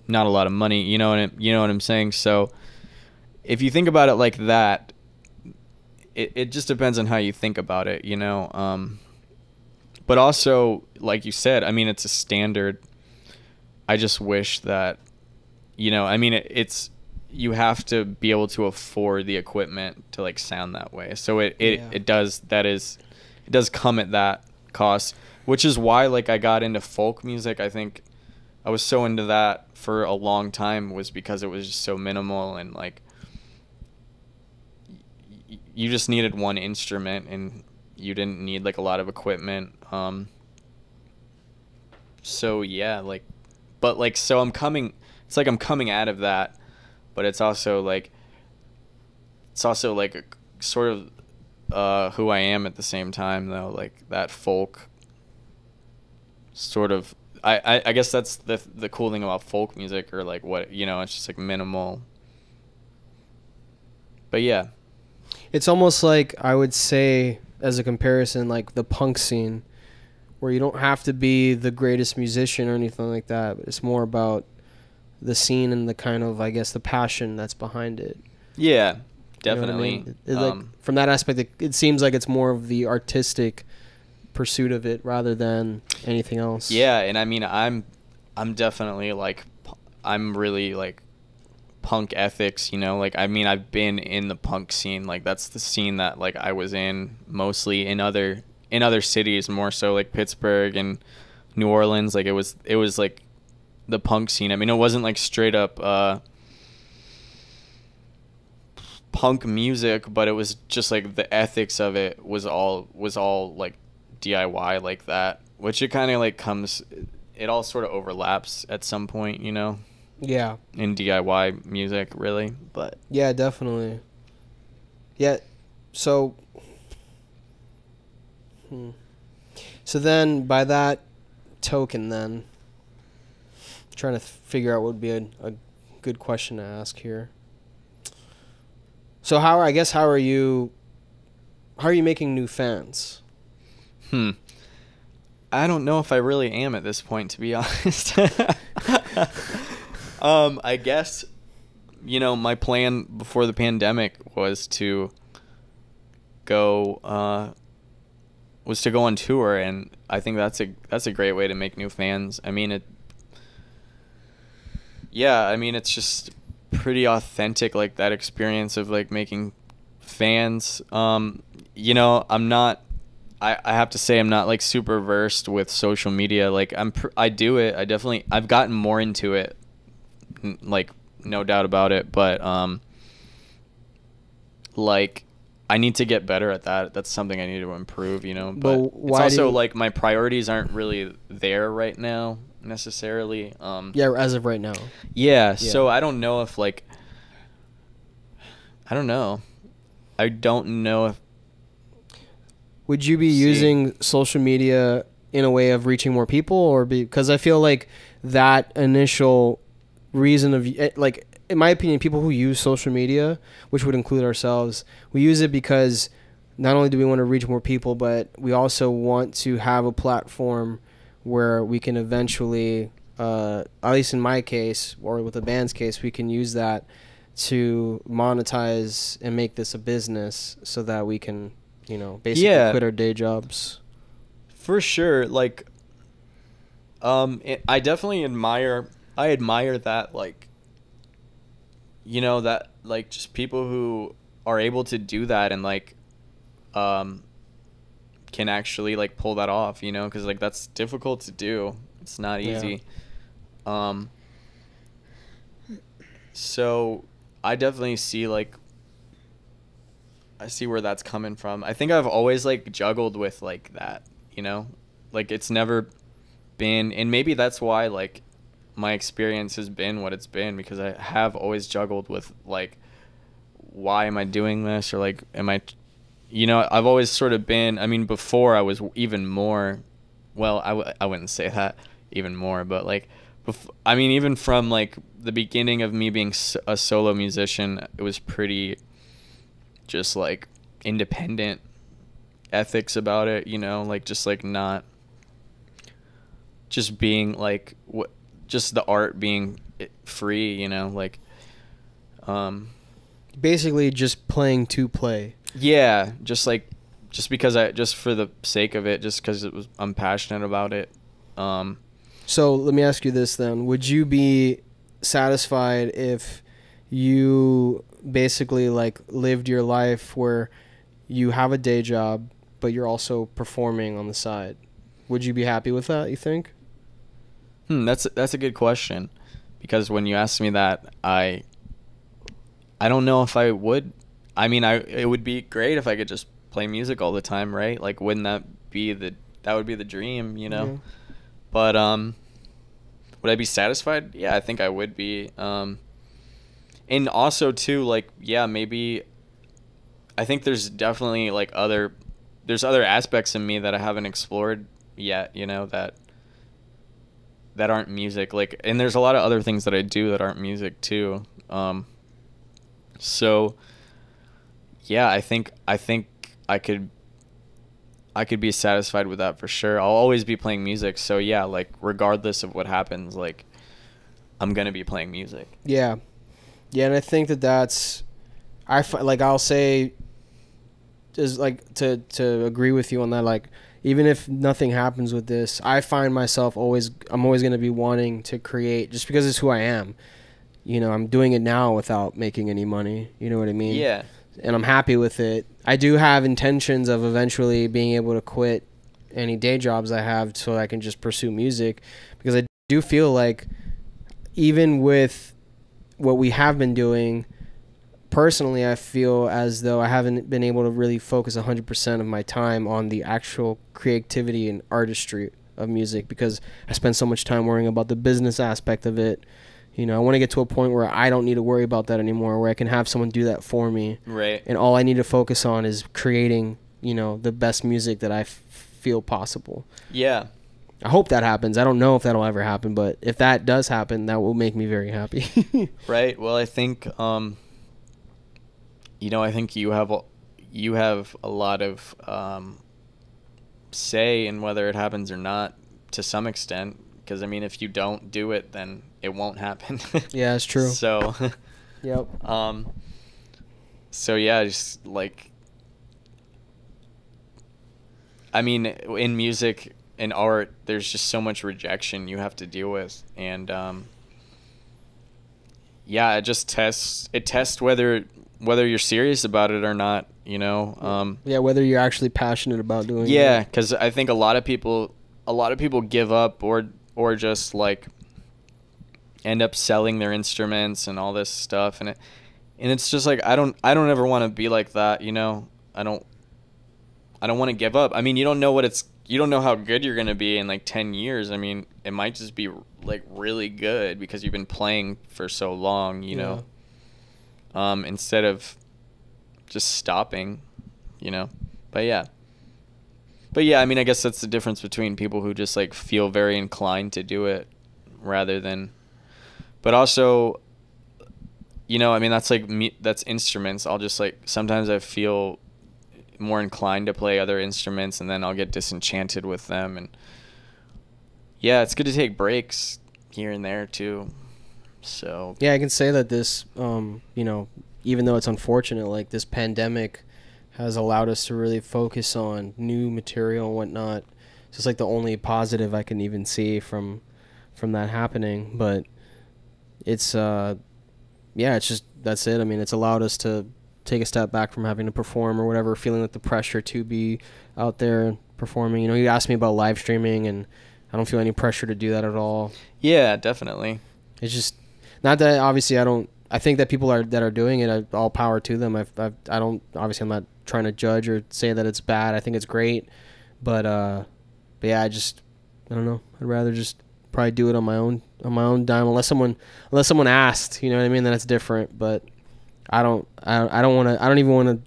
not a lot of money, you know what I'm saying? So if you think about it like that, it just depends on how you think about it, but also, like you said, I mean, it's a standard. I just wish that, I mean, it's, you have to be able to afford the equipment to like sound that way. So it does come at that cost, which is why like I got into folk music. I think I was so into that for a long time, was because it was just so minimal, and like you just needed one instrument and you didn't need like a lot of equipment. So yeah, like, but like, so I'm coming out of that, but it's also like a, sort of who I am at the same time, though. Like that folk sort of, I guess that's the cool thing about folk music, or like what, you know, it's just like minimal. But yeah, It's almost like, I would say, as a comparison, like the punk scene, where you don't have to be the greatest musician or anything like that, but it's more about the scene and the kind of, I guess, the passion that's behind it. yeah, You know what I definitely. mean? Like, from that aspect, it seems like it's more of the artistic pursuit of it rather than anything else. Yeah, and I mean, I'm definitely like, I'm really like punk ethics, you know, like, I mean, I've been in the punk scene, like that's the scene that like I was in mostly in other cities, more so like Pittsburgh and New Orleans. Like it was like the punk scene. I mean, it wasn't like straight up punk music, but it was just like the ethics of it was all like DIY like that, which it kind of like it all sort of overlaps at some point, you know, Yeah. in DIY music, really. But Yeah, definitely. Yeah. So then, by that token, then, trying to figure out what would be a good question to ask here. So how are you making new fans? I don't know if I really am at this point, to be honest. I guess, you know, my plan before the pandemic was to go on tour, and I think that's a great way to make new fans. I mean, it's just pretty authentic, like that experience of like making fans. You know, I have to say I'm not like super versed with social media. Like I do it. I've gotten more into it, like no doubt about it. But like I need to get better at that. That's something I need to improve, you know. But it's also like my priorities aren't really there right now necessarily. Yeah, as of right now. Yeah, so I don't know if like I don't know if would you be using social media in a way of reaching more people, or because I feel like that initial reason of, like, in my opinion, people who use social media, which would include ourselves, we use it because not only do we want to reach more people, but we also want to have a platform where we can eventually, at least in my case, or with the band's case, we can use that to monetize and make this a business so that we can, you know, basically quit our day jobs. For sure. Like, I definitely admire that, like, you know, that, like, just people who are able to do that and, like, can actually, like, pull that off, you know, because, like, that's difficult to do. It's not easy. So I definitely see, like, I see where that's coming from. I think I've always, like, juggled with, like, that, you know? Like, it's never been... And maybe that's why, like, my experience has been what it's been, because I have always juggled with, like, why am I doing this? Or, like, am I... You know, I've always sort of been... I mean, before I was even more... Well, I wouldn't say that even more, but, like... I mean, even from, like, the beginning of me being a solo musician, it was pretty... just like independent ethics about it, you know, like just like not just being like just the art being free, you know, like basically just playing to play. Yeah, just because just for the sake of it, just because I'm passionate about it. So let me ask you this then: would you be satisfied if you basically like lived your life where you have a day job but you're also performing on the side? Would you be happy with that, you think? That's a good question, because when you asked me that, I don't know if I would. I mean, it would be great if I could just play music all the time, right? Like, wouldn't that be that would be the dream, you know? Yeah. But would I be satisfied? Yeah, I think I would be. And also too, like, yeah, maybe I think there's definitely like there's other aspects in me that I haven't explored yet, you know, that aren't music. Like, and there's a lot of other things that I do that aren't music too. So yeah, I think I could be satisfied with that for sure. I'll always be playing music. So yeah, like regardless of what happens, like I'm going to be playing music. Yeah. Yeah, and I think that's I'll say is like to agree with you on that, like even if nothing happens with this, I find myself I'm always going to be wanting to create just because it's who I am. You know, I'm doing it now without making any money, you know what I mean? Yeah. And I'm happy with it. I do have intentions of eventually being able to quit any day jobs I have so I can just pursue music, because I do feel like even with what we have been doing, personally, I feel as though I haven't been able to really focus 100% of my time on the actual creativity and artistry of music, because I spend so much time worrying about the business aspect of it. You know, I want to get to a point where I don't need to worry about that anymore, where I can have someone do that for me. Right. And all I need to focus on is creating, you know, the best music that I feel possible. Yeah. I hope that happens. I don't know if that'll ever happen, but if that does happen, that will make me very happy. Right. Well, I think, you know, I think you have a lot of say in whether it happens or not to some extent. Because, I mean, if you don't do it, then it won't happen. Yeah, it's true. So, yep. So, yeah, just like, I mean, in music and art, there's just so much rejection you have to deal with. And, yeah, it just tests whether you're serious about it or not, you know? Yeah, whether you're actually passionate about doing it. Yeah, because I think a lot of people give up or just like end up selling their instruments and all this stuff, and it's just like I don't ever want to be like that, you know. I don't want to give up. I mean, you don't know how good you're going to be in like 10 years. I mean, it might just be like really good because you've been playing for so long, you know. Instead of just stopping, you know. But yeah, I mean, I guess that's the difference between people who just like feel very inclined to do it rather than, but also, you know, I mean, that's like me, that's instruments. I'll just like, sometimes I feel more inclined to play other instruments and then I'll get disenchanted with them. And yeah, it's good to take breaks here and there too. So yeah, I can say that this, you know, even though it's unfortunate, like this pandemic has allowed us to really focus on new material and whatnot. It's just like the only positive I can even see from that happening. But it's yeah, it's just, that's it. I mean, it's allowed us to take a step back from having to perform or whatever, feeling like the pressure to be out there performing. You know, you asked me about live streaming, and I don't feel any pressure to do that at all. Yeah, definitely. It's just, not that obviously I think that people that are doing it, all power to them. I don't, obviously I'm not trying to judge or say that it's bad. I think it's great, but yeah, I don't know. I'd rather just probably do it on my own dime, unless someone asked, you know what I mean? Then it's different. But I don't even want to. I don't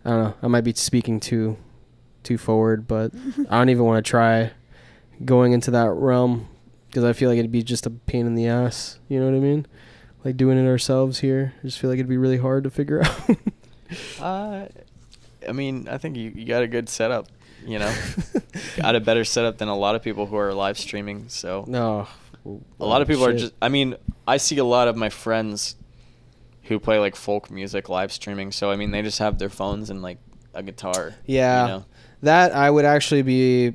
know. I might be speaking too forward, but I don't even want to try going into that realm, because I feel like it'd be just a pain in the ass. You know what I mean? Like doing it ourselves here, I just feel like it'd be really hard to figure out. I mean, I think you got a good setup, you know. Got a better setup than a lot of people who are live streaming. So no, a lot of people are just, I mean, I see a lot of my friends who play like folk music live streaming. So I mean, they just have their phones and like a guitar. Yeah, you know? That I would actually be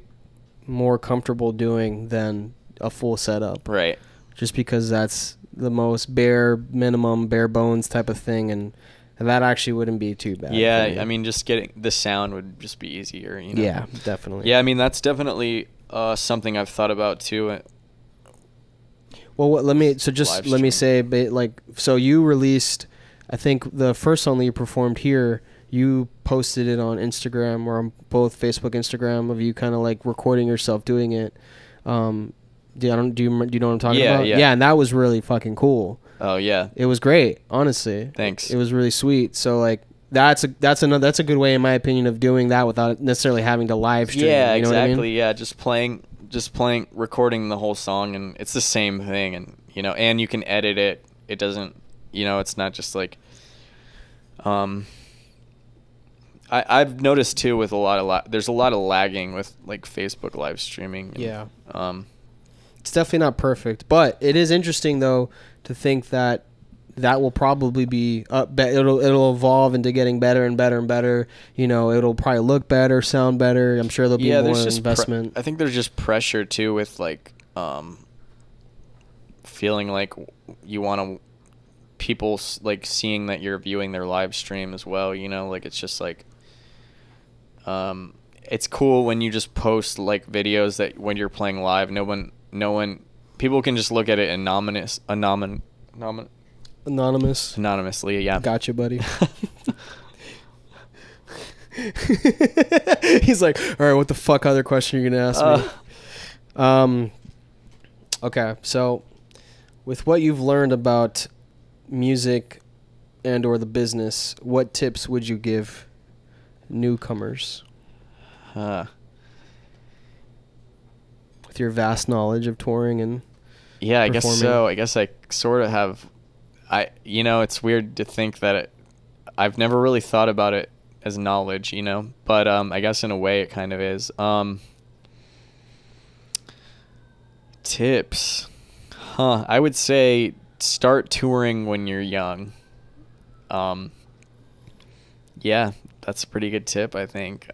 more comfortable doing than a full setup. Right. Just because that's the most bare bones type of thing, and that actually wouldn't be too bad. Yeah, I mean, just getting the sound would just be easier, you know. Yeah, definitely. Yeah, I mean, that's definitely something I've thought about too. Well, let me say, like, so you released I think the first song that you performed here, you posted it on Instagram or on both Facebook, Instagram, of you kind of like recording yourself doing it. Do you know what I'm talking about? Yeah. Yeah, and that was really fucking cool. Oh yeah. It was great, honestly. Thanks. It was really sweet. So like that's a good way, in my opinion, of doing that without necessarily having to live stream. Yeah, you know exactly. what I mean? Yeah, just playing, recording the whole song, and it's the same thing, and and you can edit it. It doesn't, it's not just like, I've noticed too with there's a lot of lagging with like Facebook live streaming. And, yeah. It's definitely not perfect, but it is interesting though to think that will probably be it'll evolve into getting better and better and better. It'll probably look better, sound better. I'm sure there'll be more investment. I think there's just pressure too with like feeling like you want to people like seeing that you're viewing their live stream as well. Like it's just like it's cool when you just post like videos that when you're playing live, no one people can just look at it anonymously. Yeah, gotcha, buddy. He's like, all right, what the fuck other question are you gonna ask me? Okay, so with what you've learned about music and or the business, what tips would you give newcomers? With your vast knowledge of touring and I performing. guess so. I guess I sort of have. It's weird to think that I've never really thought about it as knowledge, but I guess in a way it kind of is. Tips, I would say start touring when you're young. Yeah, that's a pretty good tip, I think.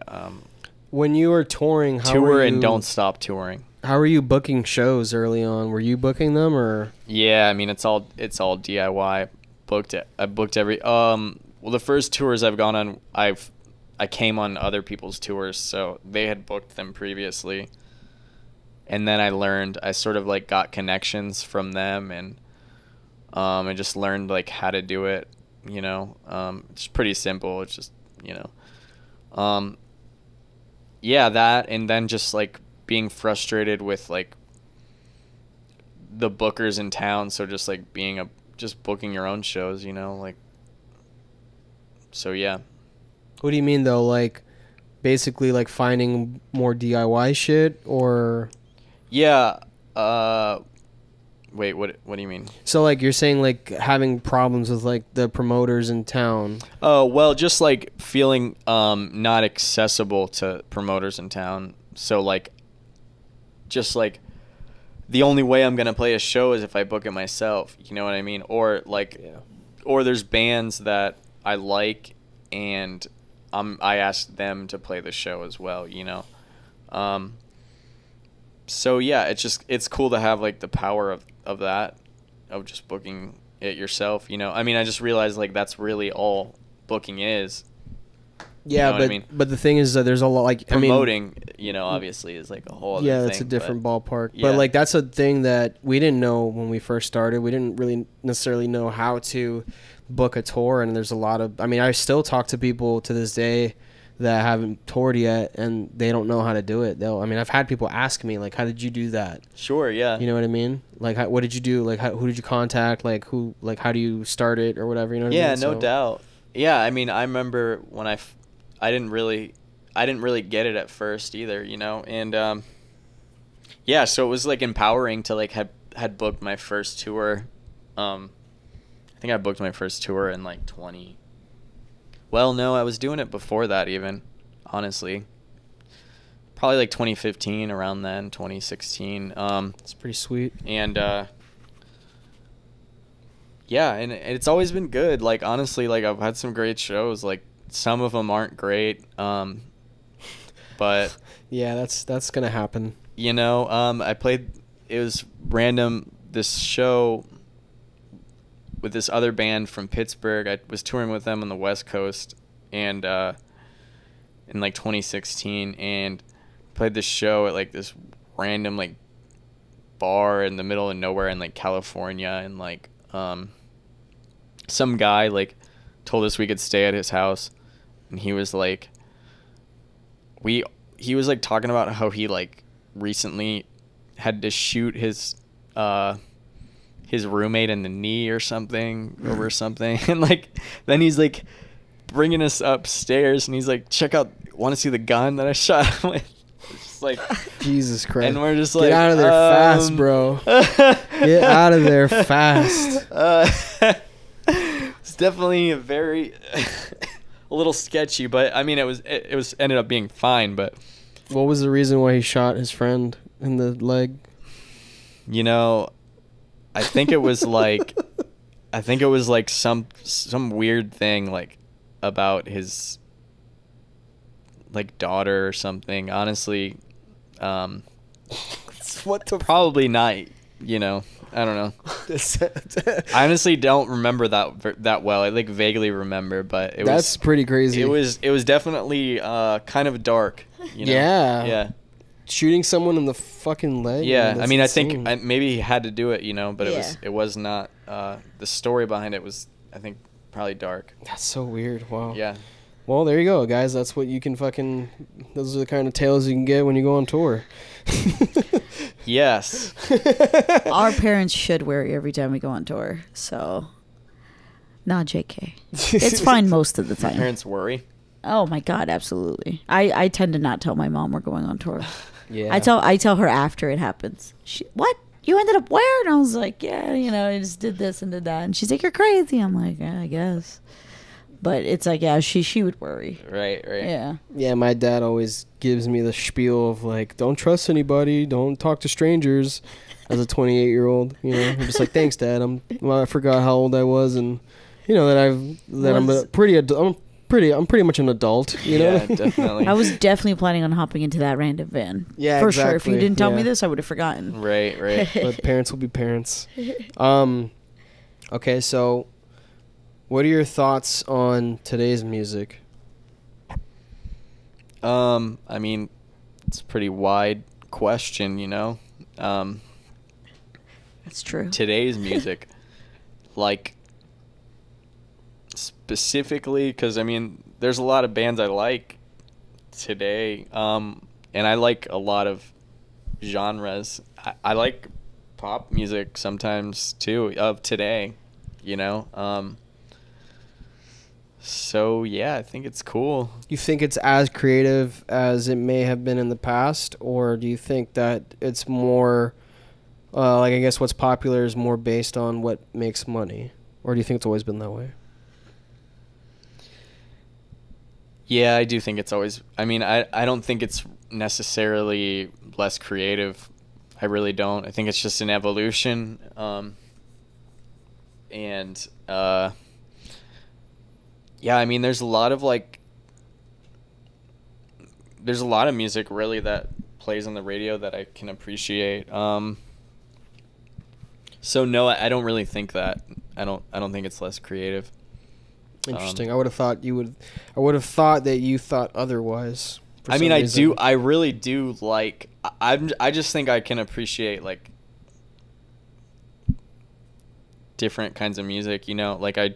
When you were touring, tour and don't stop touring. How were you booking shows early on? Were you booking them or? Yeah, I mean it's all DIY. I booked every well, the first tours I've gone on, I came on other people's tours, so they had booked them previously. And then I sort of like got connections from them, and I just learned like how to do it, it's pretty simple. It's just, that, and then just like being frustrated with like the bookers in town. So just like just booking your own shows, like, so yeah. What do you mean though? Like basically like finding more DIY shit or? Yeah. Wait, what do you mean? So like you're saying like having problems with like the promoters in town. Oh, well, just like feeling not accessible to promoters in town. So like just like the only way I'm going to play a show is if I book it myself, you know what I mean? Or like or there's bands that I like and I ask them to play the show as well, So yeah, it's cool to have like the power of that, of just booking it yourself, I mean, I just realized like that's really all booking is. Yeah, but I mean? But the thing is that there's a lot like promoting, obviously is like a whole other thing. Yeah, it's a different ballpark. Yeah. But like that's a thing that we didn't know when we first started. We didn't really necessarily know how to book a tour, and there's a lot of I still talk to people to this day that haven't toured yet and they don't know how to do it. I've had people ask me like, how did you do that? Sure, yeah. You know what I mean? Like what did you do? Like who did you contact? Like how do you start it or whatever, you know what I mean? Yeah, no doubt. Yeah, I mean, I remember when I didn't really get it at first either, and yeah, so it was like empowering to like had booked my first tour. I think I booked my first tour in like 20. Well, no, I was doing it before that even, honestly. Probably like 2015, around then, 2016. It's pretty sweet. And yeah, and it's always been good. Like honestly, like I've had some great shows. Like some of them aren't great, but yeah, that's gonna happen. I played. It was random. This show with this other band from Pittsburgh. I was touring with them on the West Coast, and in like 2016, and played this show at like this random like bar in the middle of nowhere in like California, and like some guy like told us we could stay at his house, and he was like, he was like talking about how he like recently had to shoot his roommate in the knee or something over something, and like then he's like bringing us upstairs, and he's like, check out, want to see the gun that I shot him with? It's just like, Jesus Christ. and we're just Get like, out of there fast, bro. Get out of there fast. It's definitely a little sketchy, but I mean it was ended up being fine. But What was the reason why he shot his friend in the leg? you know, I think it was like some weird thing like about his like daughter or something. Honestly, What the probably not. You know, I don't know. I honestly don't remember that well. I like vaguely remember, but That's pretty crazy. It was definitely kind of dark. You know? Yeah. Yeah. Shooting someone in the fucking leg. Yeah. That's I mean, insane. I think maybe he had to do it, you know, but Yeah. it was not. The story behind it was, I think, probably dark. That's so weird. Wow. Yeah. Well, there you go, guys. That's what you can fucking. Those are the kind of tales you can get when you go on tour. Yes. Our parents should worry every time we go on tour. So, not JK. It's fine most of the time. Parents worry. Oh my God, absolutely. I tend to not tell my mom we're going on tour. Yeah. I tell her after it happens. What? You ended up where? And I was like, yeah, you know, I just did this and did that. And she's like, you're crazy. I'm like, yeah, I guess. But it's like, yeah, she would worry. Right. Yeah. Yeah, my dad always gives me the spiel of like, don't trust anybody, don't talk to strangers. As a 28-year-old, you know, I'm just like, thanks, Dad. I forgot how old I was, and you know I'm pretty much an adult. You know. Yeah, definitely. I was definitely planning on hopping into that random van. Yeah, for sure. If exactly. you didn't tell me Yeah. this, I would have forgotten. Right. But parents will be parents. Okay, so what are your thoughts on today's music? I mean, it's a pretty wide question, you know. That's true. Today's music, like specifically, because I mean, there's a lot of bands I like today, and I like a lot of genres. I like pop music sometimes too of today, you know. So yeah, I think it's cool. You think it's as creative as it may have been in the past, or do you think that it's more, like I guess what's popular is more based on what makes money, or do you think it's always been that way? Yeah, I do think it's always. I mean, I don't think it's necessarily less creative. I really don't. I think it's just an evolution. Yeah, I mean, there's a lot of music really that plays on the radio that I can appreciate. So no, I don't really think that. I don't think it's less creative. Interesting. I would have thought that you thought otherwise. I mean, I really do like. I just think I can appreciate like different kinds of music. You know, like I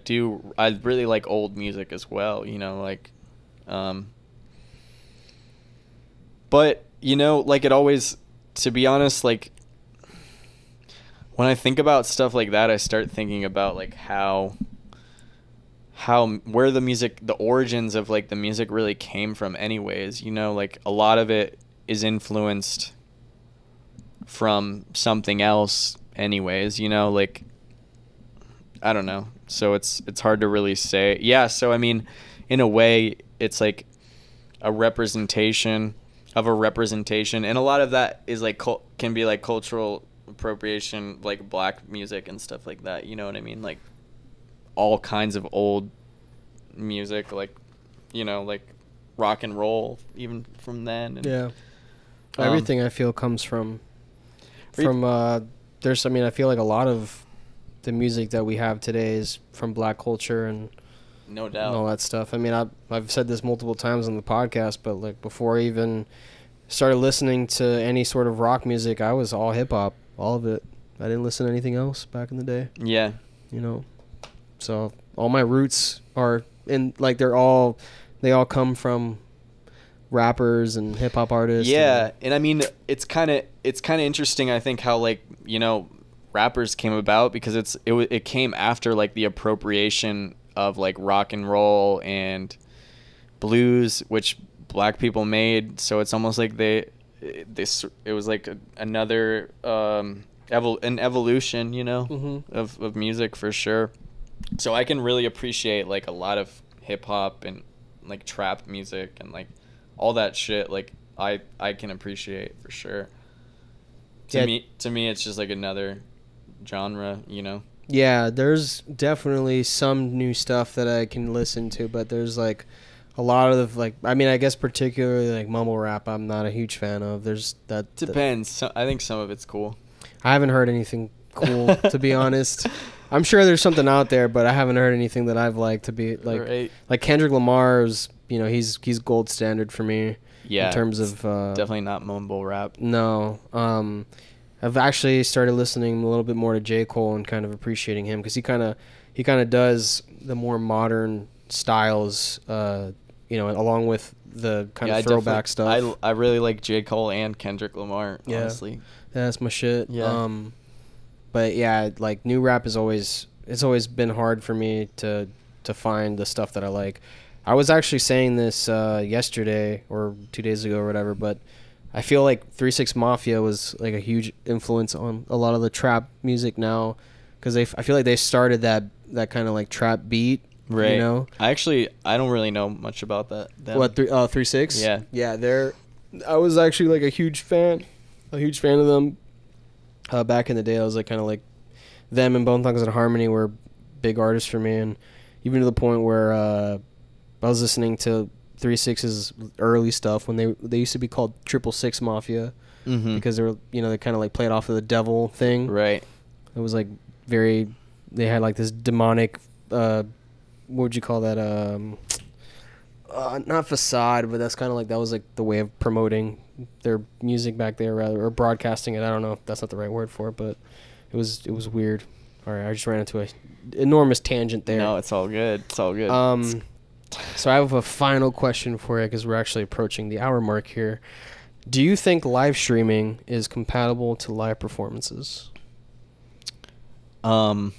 really like old music as well. You know, like, but you know, like it always. To be honest, like when I think about stuff like that, I start thinking about like where the origins of like the music really came from anyways, you know, like a lot of it is influenced from something else anyways, you know, like I don't know, so it's hard to really say. Yeah, so I mean, in a way it's like a representation of a representation, and a lot of that is like can be like cultural appropriation, like black music and stuff like that, you know what I mean, like all kinds of old music, like, you know, like rock and roll even from then. And, yeah. Everything I feel comes from I feel like a lot of the music that we have today is from black culture and no doubt and all that stuff. I mean, I've said this multiple times on the podcast, but like before I even started listening to any sort of rock music, I was all hip hop, all of it. I didn't listen to anything else back in the day. Yeah. You know. So all my roots are in, like, they all come from rappers and hip hop artists. Yeah, and I mean, it's kind of interesting, I think, how, like, you know, rappers came about, because it came after, like, the appropriation of, like, rock and roll and blues, which black people made. So it's almost like it was like another an evolution, you know, of music, for sure. So I can really appreciate, like, a lot of hip hop and, like, trap music and, like, all that shit. Like, I can appreciate, for sure. To me it's just like another genre, you know. Yeah, there's definitely some new stuff that I can listen to, but there's, like, a lot of, like, I mean, I guess particularly, like, mumble rap I'm not a huge fan of. There's that Depends. I think some of it's cool. I haven't heard anything cool, to be honest. I'm sure there's something out there, but I haven't heard anything that I've liked to be, like, right. Like Kendrick Lamar's, you know, he's gold standard for me. Yeah, in terms of definitely not mumble rap. No. I've actually started listening a little bit more to J. Cole and kind of appreciating him, because he kind of does the more modern styles, you know, along with the kind of throwback stuff. I really like J. Cole and Kendrick Lamar, honestly. Yeah, that's my shit. Yeah. But yeah, like, new rap it's always been hard for me to find the stuff that I like. I was actually saying this yesterday or 2 days ago or whatever, but I feel like 3 6 Mafia was, like, a huge influence on a lot of the trap music now, because I feel like they started that kind of, like, trap beat. Right. You know? I don't really know much about that. What, 3 6? Yeah. Yeah, I was actually, like, a huge fan of them. Back in the day, I was, like, kind of like, them and Bone Thugs and Harmony were big artists for me, and even to the point where I was listening to 3 6's early stuff when they used to be called 666 Mafia, because they were, you know, they kind of, like, played off of the devil thing. Right. It was, like, they had, like, this demonic, what would you call that? Not facade, but that's kind of like, that was, like, the way of promoting their music back there, rather, or broadcasting it. I don't know if that's not the right word for it, but it was weird. All right, I just ran into a enormous tangent there. No, it's all good. It's all good. So I have a final question for you, because we're actually approaching the hour mark here. Do you think live streaming is compatible to live performances? You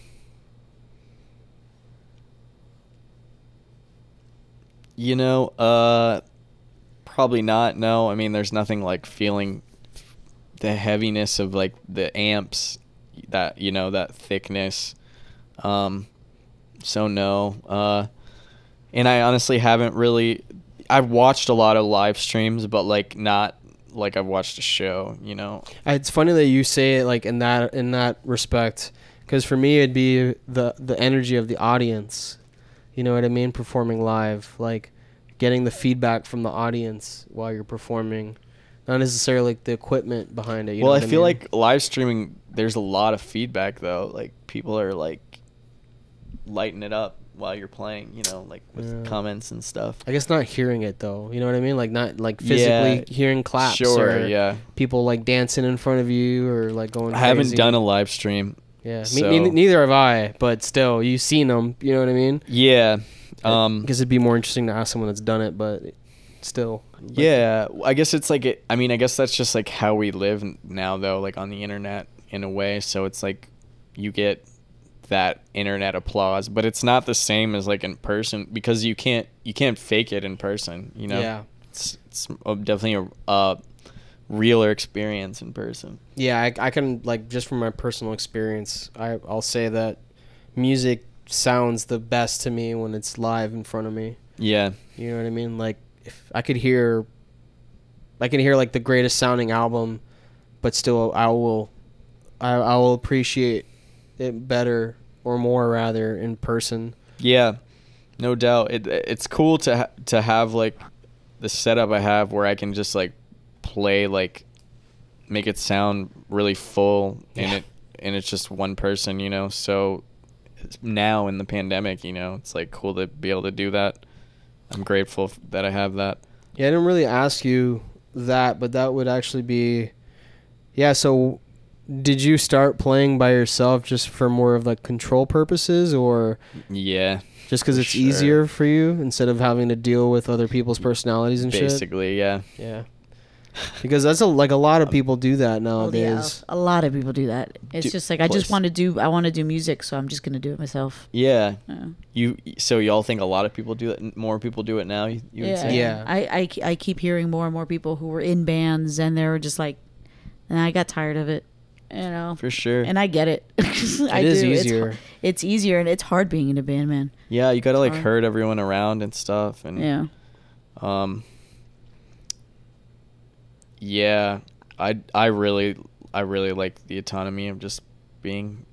know, probably not. No, I mean, there's nothing like feeling the heaviness of, like, the amps, that, you know, that thickness. So no. And I honestly haven't really. I've watched a lot of live streams, but, like, not like I've watched a show. You know. It's funny that you say it, like, in that respect, because for me it'd be the energy of the audience. You know what I mean? Performing live, like, getting the feedback from the audience while you're performing, not necessarily, like, the equipment behind it. You know what I feel mean? like live streaming, there's a lot of feedback, though. Like, people are, like, lighting it up while you're playing, you know, like, with comments and stuff. I guess not hearing it, though. You know what I mean? Like, not, like, physically hearing claps. Sure, or people, like, dancing in front of you, or, like, going crazy. I haven't done a live stream. Yeah, so. neither have I, but still, you've seen them. You know what I mean? Yeah. Because it'd be more interesting to ask someone that's done it, but still. Yeah, I guess it's like I mean, I guess that's just, like, how we live now, though, like, on the internet in a way. So it's like you get that internet applause, but it's not the same as, like, in person, because you can't fake it in person. You know. Yeah. It's definitely a realer experience in person. Yeah, I can, like, just from my personal experience, I'll say that music sounds the best to me when it's live in front of me. Yeah. You know what I mean? Like, if I can hear like the greatest sounding album, but still I will appreciate it better, or more rather, in person. Yeah. No doubt. It's cool to have, like, the setup I have where I can just, like, play, like, make it sound really full, and it's just one person, you know. So now in the pandemic, you know, it's, like, cool to be able to do that. I'm grateful that I have that. Yeah, I didn't really ask you that, but that would actually be, yeah. So did you start playing by yourself just for more of like control purposes, or Yeah. just because it's easier for you instead of having to deal with other people's personalities and shit? Basically, yeah. Yeah. Because that's a lot of people do that nowadays. Yeah, a lot of people do that. It's just like I want to do music, so I'm just gonna do it myself. Yeah. So y'all think a lot of people do it? More people do it now? You would say? Yeah. I keep hearing more and more people who were in bands and they were just like, and I got tired of it. You know, For sure. and I get it. It is easier. It's easier, and it's hard being in a band, man. Yeah, you gotta like herd everyone around and stuff, and Yeah. Yeah, I really like the autonomy of just being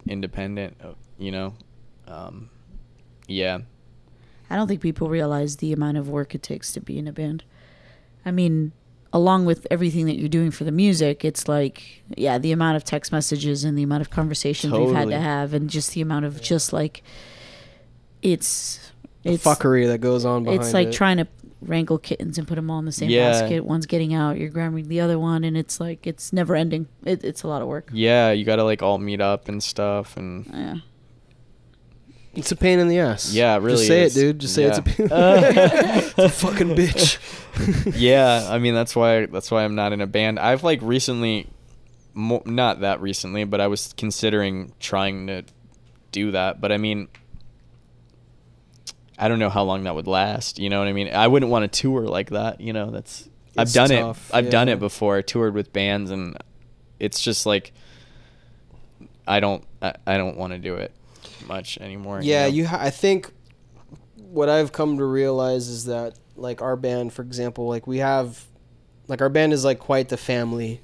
independent. You know, yeah. I don't think people realize the amount of work it takes to be in a band. I mean, along with everything that you're doing for the music, it's like, yeah, the amount of text messages and the amount of conversations we've had to have, and just the amount of just like, it's fuckery that goes on behind it. It's like trying to wrangle kittens and put them all in the same basket. One's getting out, you're grabbing the other one, and it's like, it's never ending. It's a lot of work. Yeah, you gotta like all meet up and stuff, and yeah. It's a pain in the ass. Yeah, it really Just say is. it, dude. Just say it's a pain. It's a fucking bitch. Yeah, I mean that's why I'm not in a band. I've like recently, not that recently, but I was considering trying to do that. But I mean, I don't know how long that would last. You know what I mean? I wouldn't want to tour like that. You know, I've done tough, it. I've done it before. I toured with bands, and it's just like I don't want to do it much anymore. Yeah, you know? I think what I've come to realize is that like our band, for example, like we have, like our band is like quite the family.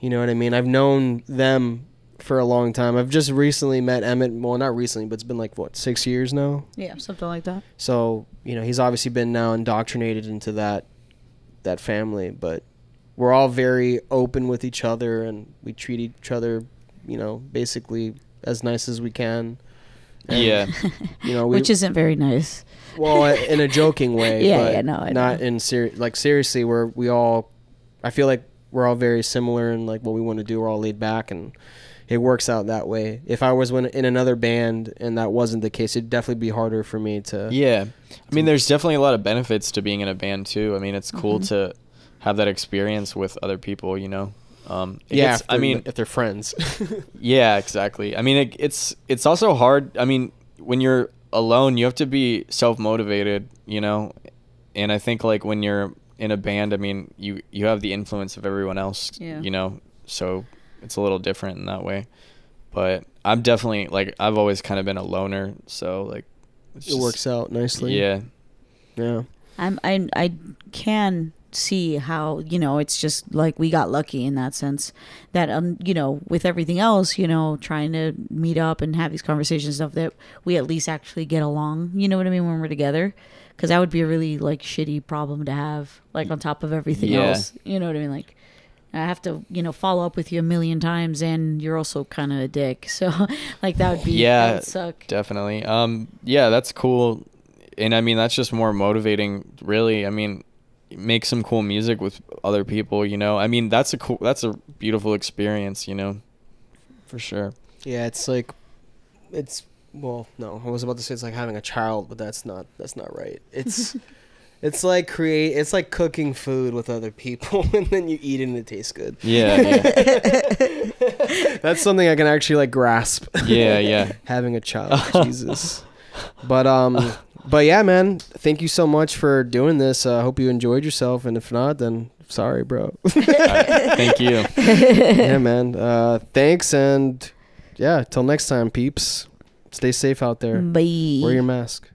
You know what I mean? I've known them for a long time. I've just recently met Emmett. Well, not recently, but it's been like, what, 6 years now? Yeah, something like that. So, you know, he's obviously been now indoctrinated into that family, but we're all very open with each other, and we treat each other, you know, basically as nice as we can. And, yeah. You know, which isn't very nice. Well, in a joking way. Yeah, but I not know. in seriously, I feel like we're all very similar in like what we want to do. We're all laid back, and it works out that way. If I was in another band and that wasn't the case, it'd definitely be harder for me to. Yeah. I mean, there's definitely a lot of benefits to being in a band too. I mean, it's cool to have that experience with other people, you know. If they're friends. Yeah, exactly. I mean, it's also hard. I mean, when you're alone, you have to be self-motivated, you know. And I think like when you're in a band, I mean, you have the influence of everyone else, you know. So it's a little different in that way. But I'm definitely like, I've always kind of been a loner, so like it works out nicely. Yeah. Yeah. I can see how, you know, it's just like we got lucky in that sense that you know, with everything else, you know, trying to meet up and have these conversations and stuff, that we at least actually get along, you know what I mean, when we're together, because that would be a really like shitty problem to have, like on top of everything else, you know what I mean, like I have to, you know, follow up with you a million times, and you're also kind of a dick, so like that would be that would suck. Definitely. Yeah, that's cool. And I mean, that's just more motivating, really. I mean, make some cool music with other people, you know. I mean, that's a beautiful experience, you know, for sure. Yeah, it's like, well, no, I was about to say it's like having a child, but that's not right. It's it's like cooking food with other people, and then you eat it and it tastes good. Yeah. That's something I can actually like grasp. Yeah. Having a child, Jesus. But yeah, man, thank you so much for doing this. I hope you enjoyed yourself, and if not, then sorry, bro. Thank you. Yeah, man. Thanks, and yeah, till next time, peeps. Stay safe out there. Bye. Wear your mask.